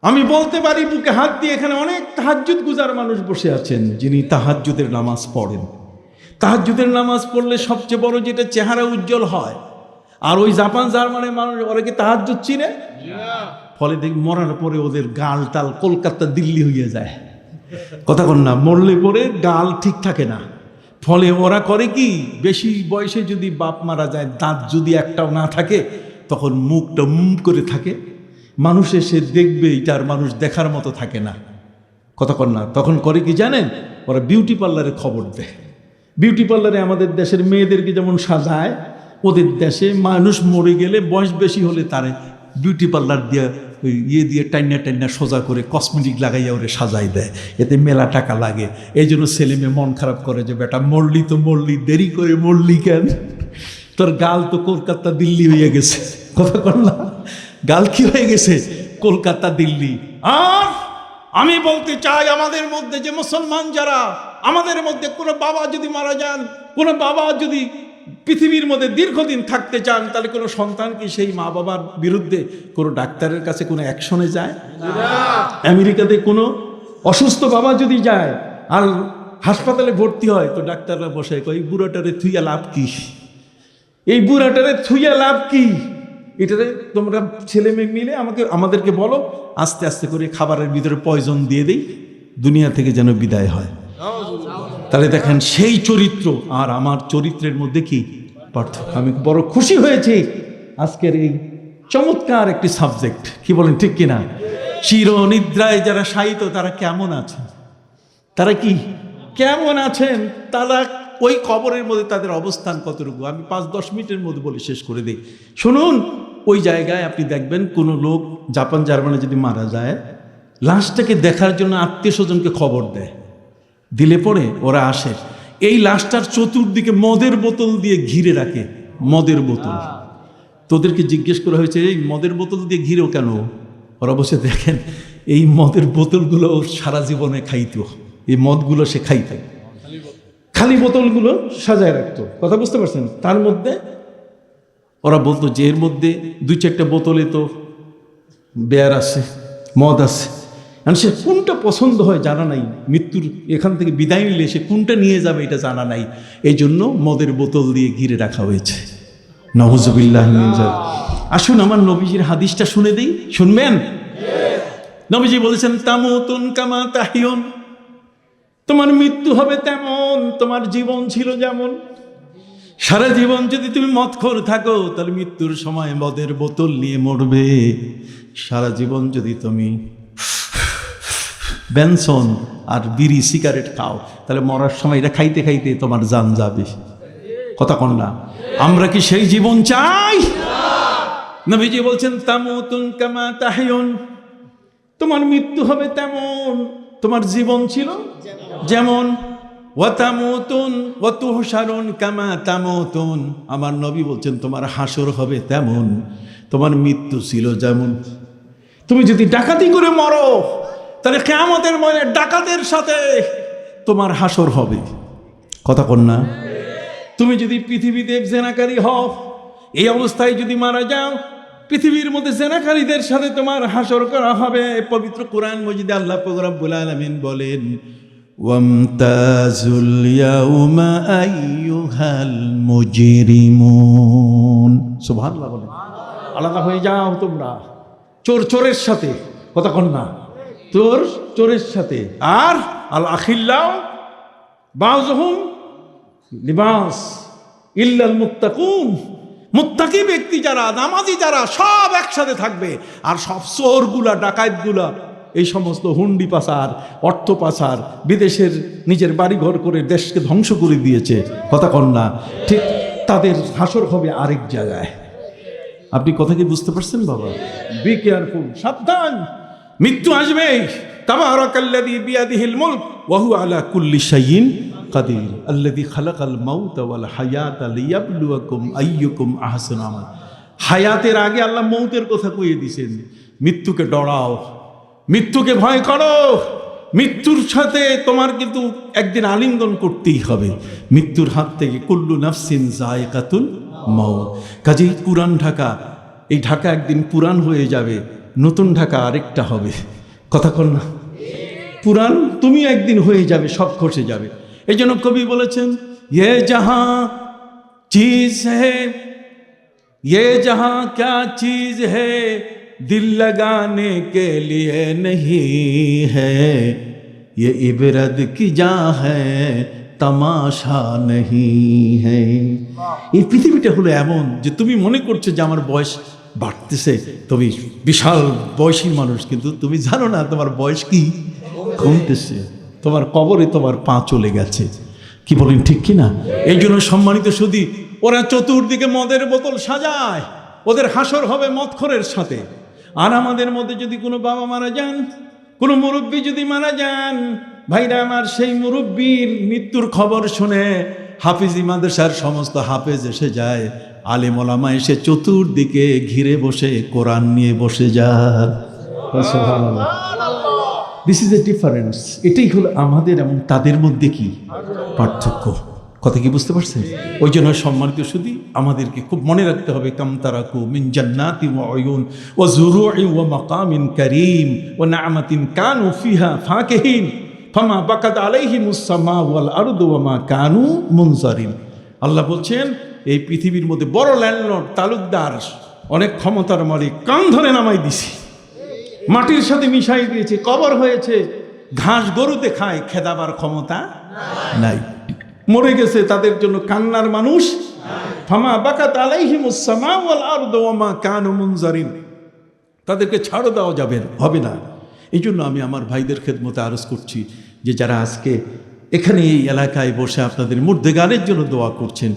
আমি বলতে পারি বুকে হাত দিয়ে, এখানে অনেক তাহাজ্জুদ গুজার মানুষ বসে আছেন যিনি তাহাজ্জুদের নামাজ পড়েন। তাহাজ্জুদের নামাজ পড়লে সবচেয়ে বড় যেটা চেহারা উজ্জ্বল হয়। আর ওই জাপান জার্মানির মানুষ, ওরা কি তাহাজ্জুদ চিনে? ফলে দেখি মরার পরে ওদের গাল টাল কলকাতা দিল্লি হয়ে যায়। কথা কন না, মরলে পরে গাল ঠিক থাকে না। ফলে ওরা করে কি, বেশি বয়সে যদি বাপ মারা যায়, দাঁত যদি একটাও না থাকে, তখন মুখটা করে থাকে, মানুষ এসে দেখবে, এটার মানুষ দেখার মতো থাকে না। কথা কন না, তখন করে কি জানেন, ওরা বিউটি পার্লারে খবর দেয়। বিউটি পার্লারে আমাদের দেশের মেয়েদেরকে যেমন সাজায়, ওদের দেশে মানুষ মরে গেলে বয়স বেশি হলে তারে বিউটি পার্লার দিয়ে ওই দিয়ে টাইনা সোজা করে কসমেটিক লাগাইয়া ওরে সাজাই দেয়, এতে মেলা টাকা লাগে। এই জন্য ছেলে মেয়ে মন খারাপ করে যে বেটা মরলি তো মরলি, দেরি করে মরলি কেন? তোর গাল তো কলকাতা দিল্লি হয়ে গেছে। কথা কর না, গাল কি হয়ে গেছে? কলকাতা দিল্লি। আর আমি বলতে চাই, আমাদের মধ্যে যে মুসলমান যারা, আমাদের মধ্যে কোনো বাবা যদি মারা যান, কোনো বাবা যদি পৃথিবীর মধ্যে দীর্ঘদিন থাকতে চান, তাহলে কোনো সন্তান কি সেই মা বাবার বিরুদ্ধে কোনো ডাক্তারের কাছে কোনো অ্যাকশনে যায়? আমেরিকাতে কোনো অসুস্থ বাবা যদি যায় আর হাসপাতালে ভর্তি হয়, তো ডাক্তাররা বসে কয় এই বুড়াটারে থুইয়া লাভ কি? এই বুড়াটারে থুইয়া লাভ কি? এটারে তোমরা ছেলে মেয়ে মিলে আমাদেরকে বলো, আস্তে আস্তে করে খাবারের ভিতরে পয়জন দিয়ে দেই, দুনিয়া থেকে যেন বিদায় হয়। তাহলে দেখেন সেই চরিত্র আর আমার চরিত্রের মধ্যে কি পার্থক্য। আমি বড় খুশি হয়েছি আজকের এই চমৎকার একটি সাবজেক্ট, কি বলেন ঠিক কিনা? চিরনিদ্রায় যারা শায়িত তারা কেমন আছেন, তারা কি কেমন আছেন, তারা ওই কবরের মধ্যে তাদের অবস্থান কতটুকু। আমি 5-10 মিনিটের মধ্যে বলে শেষ করে দিই। শুনুন, ওই জায়গায় আপনি দেখবেন কোনো লোক জাপান জার্মানি যদি মারা যায়, লাশটাকে দেখার জন্য আত্মীয় স্বজনকে খবর দেয়, দিলে পরে ওরা আসে, এই লাশটার চতুর্দিকে মদের বোতল দিয়ে ঘিরে রাখে। মদের বোতল, তোদেরকে জিজ্ঞেস করা হয়েছে এই মদের বোতল দিয়ে ঘিরেও কেন? ওরা বসে দেখেন এই মদের বোতলগুলো সারা জীবনে খাইতো, এই মদগুলো সে খাইত, খালি বোতলগুলো সাজায় রাখতো। কথা বুঝতে পারছেন? তার মধ্যে ওরা বলতো যে এর মধ্যে 2-4টা বোতলে তো বেয়ার আছে, মদ আছে। সে কোনটা পছন্দ হয় জানা নাই, মৃত্যুর এখান থেকে বিদায় নিলে সে কোনটা নিয়ে যাবে এটা জানা নাই, এই জন্য মদের বোতল দিয়ে ঘিরে রাখা হয়েছে। নাউযুবিল্লাহ মিন যালিক। আসুন আমার নবীজির হাদিসটা শুনে দিই, শুনবেন? নবীজি বলেছেন তামুতুন কামা তাহিয়ুন, তোমার মৃত্যু হবে তেমন তোমার জীবন ছিল যেমন। সারা জীবন যদি তুমি মদখোর থাকো তাহলে মৃত্যুর সময় মদের বোতল নিয়ে মরবে। সারা জীবন যদি তুমি বেনসন আর বিড়ি সিগারেট খাও তাহলে মরার সময় এটা খাইতে খাইতে তোমার জান যাবে। কথা কন না? আমরা কি সেই জীবন চাই? নবীজি বলছেন তামুতুন কামা তাহিয়ুন, তোমার মৃত্যু হবে তেমন তোমার জীবন ছিল যেমন। ওয়াতামুতুন ওয়াতুহশারুন কামা তামুতুন, আমার নবী বলছেন তোমার হাসর হবে তেমন তোমার মৃত্যু ছিল যেমন। তুমি যদি ডাকাতি করে মরো তাহলে কিয়ামতের ময়দানে ডাকাতের সাথে তোমার হাসর হবে। কথা কন না? তুমি যদি পৃথিবীতে জেনাকারী হও, এই অবস্থায় যদি মারা যাও, পৃথিবীর মধ্যে জেনাকারীদের সাথে তোমার হাসর করা হবে। পবিত্র কোরআন মজিদে আল্লাহ পাক রব্বুল আলামিন বলেন ওয়ামতাজুল ইয়াউমা আইয়ুহাল মুজরিমুন। সুবহানাল্লাহ বলেন, আলাদা হয়ে যাও তোমরা চোর চোরের সাথে। কথা কন না? চোর চোরের সাথে। আর আল আখিল্লাউ বাযুহুম লিবাস ইল্লাল মুত্তাকুন, মুত্তাকি ব্যক্তি যারা, নামাজি যারা, সব একসাথে থাকবে। আর সব চোরগুলা, ডাকাতগুলা, এই সমস্ত হুন্ডি পাচার, অর্থ পাচার, বিদেশের নিজের বাড়িঘর করে দেশকে ধ্বংস করে দিয়েছে। কথা কন না? ঠিক তাদের হাসর হবে আরেক জায়গায়। আপনি কথা কি বুঝতে পারছেন বাবা? বি কেয়ারফুল, সাবধান, মৃত্যু আসবে। তাবারাকাল্লাযী বিয়াদিহিল মুলক ওয়া হুয়া আলা কুল্লি শাইইন কাদির আল্লাযী খালাকাল মাউতা ওয়াল হায়াতা লিয়াবলুয়াকুম আইয়ুকুম আহসানু আমাল। হায়াতের আগে আল্লাহ মৌতের কথা কইয়ে দিয়েছেন। মৃত্যুকে ডরাও, মৃত্যুকে ভয় করো। মৃত্যুর সাথে তোমার কিন্তু একদিন আলিঙ্গন করতেই হবে। মৃত্যুর হাত থেকে কুল্লু নাফসিন যায়কাতুল মাউত। কাজেই পুরান ঢাকা, এই ঢাকা একদিন পুরান হয়ে যাবে, নতুন ঢাকা আরেকটা হবে। কথা কন না? পুরান তুমি একদিন হয়ে যাবে, সব খসে যাবে। এই জন্য কবি বলেছেন ये जहां चीज है, ये जहां क्या चीज है, दिल लगाने के लिए नहीं है, ये इबरत की जा है তামাশা নেহি হ্যাঁ। এই পৃথিবীটা হলো এমন যে তুমি মনে করছো যে আমার বয়স বাড়তেছে, তুমি বিশাল বয়সী মানুষ, কিন্তু তুমি জানো না তোমার বয়স কি কমতেছে। তোমার কবরে তোমার পা চলে গেছে। কি বলেন ঠিক কি না? এই জন্য সম্মানিত সুধী, ওরা চতুর্দিকে মদের বোতল সাজায়, ওদের হাসর হবে মদখোরের সাথে। আর আমাদের মধ্যে যদি কোনো বাবা মারা যান, কোনো মুরব্বী যদি মারা যান, ভাইরা আমার, সেই মুরব্বীর মৃত্যুর খবর শুনে হাফিজি মাদ্রাসার সমস্ত হাফেজ এসে যায়, আলেম ওলামা এসে চতুর্দিকে ঘিরে বসে কোরআন নিয়ে বসে যায়। This is a difference. এটাই হলো আমাদের এবং তাদের মধ্যে কি পার্থক্য। কথা কি বুঝতে পারছেন? ওই জন্য সম্মানিত শুধু আমাদেরকে খুব মনে রাখতে হবে কাম তারাকু মিন জান্নাতি ওয়া উয়ুন ওয়া যুরুই ওয়া মাকামিন কারীম ওয়া নি'মাতিন কানু ফিহা ফাকিহিন ফামা বাকাত আলাইহিমুস সামা ওয়াল আরদু ওয়া মা কানু মুনজারিন। আল্লাহ বলছেন এই পৃথিবীর মধ্যে বড় ল্যান্ডলর্ড, তালুকদার, অনেক ক্ষমতার মালিক, কান ধরে নামাই দিছি, মাটির সাথে মিশাই দিয়েছে, কবর হয়েছে, ঘাস গরুতে খায়, খেদাবার ক্ষমতা নাই, মরে গেছে, তাদের জন্য কান্নার মানুষ। ফামা বাকাত আলাইহিমুস সামা ওয়াল আরদু ওয়া মা কানু মুনজারিন, তাদেরকে ছাড় দেওয়া যাবে হবে না। এই জন্য আমি আমার ভাইদের খেদমতে আরজ করছি যে যারা আজকে এখানে এই এলাকায় বসে আপনাদের মুর্দেগানের জন্য দোয়া করছেন,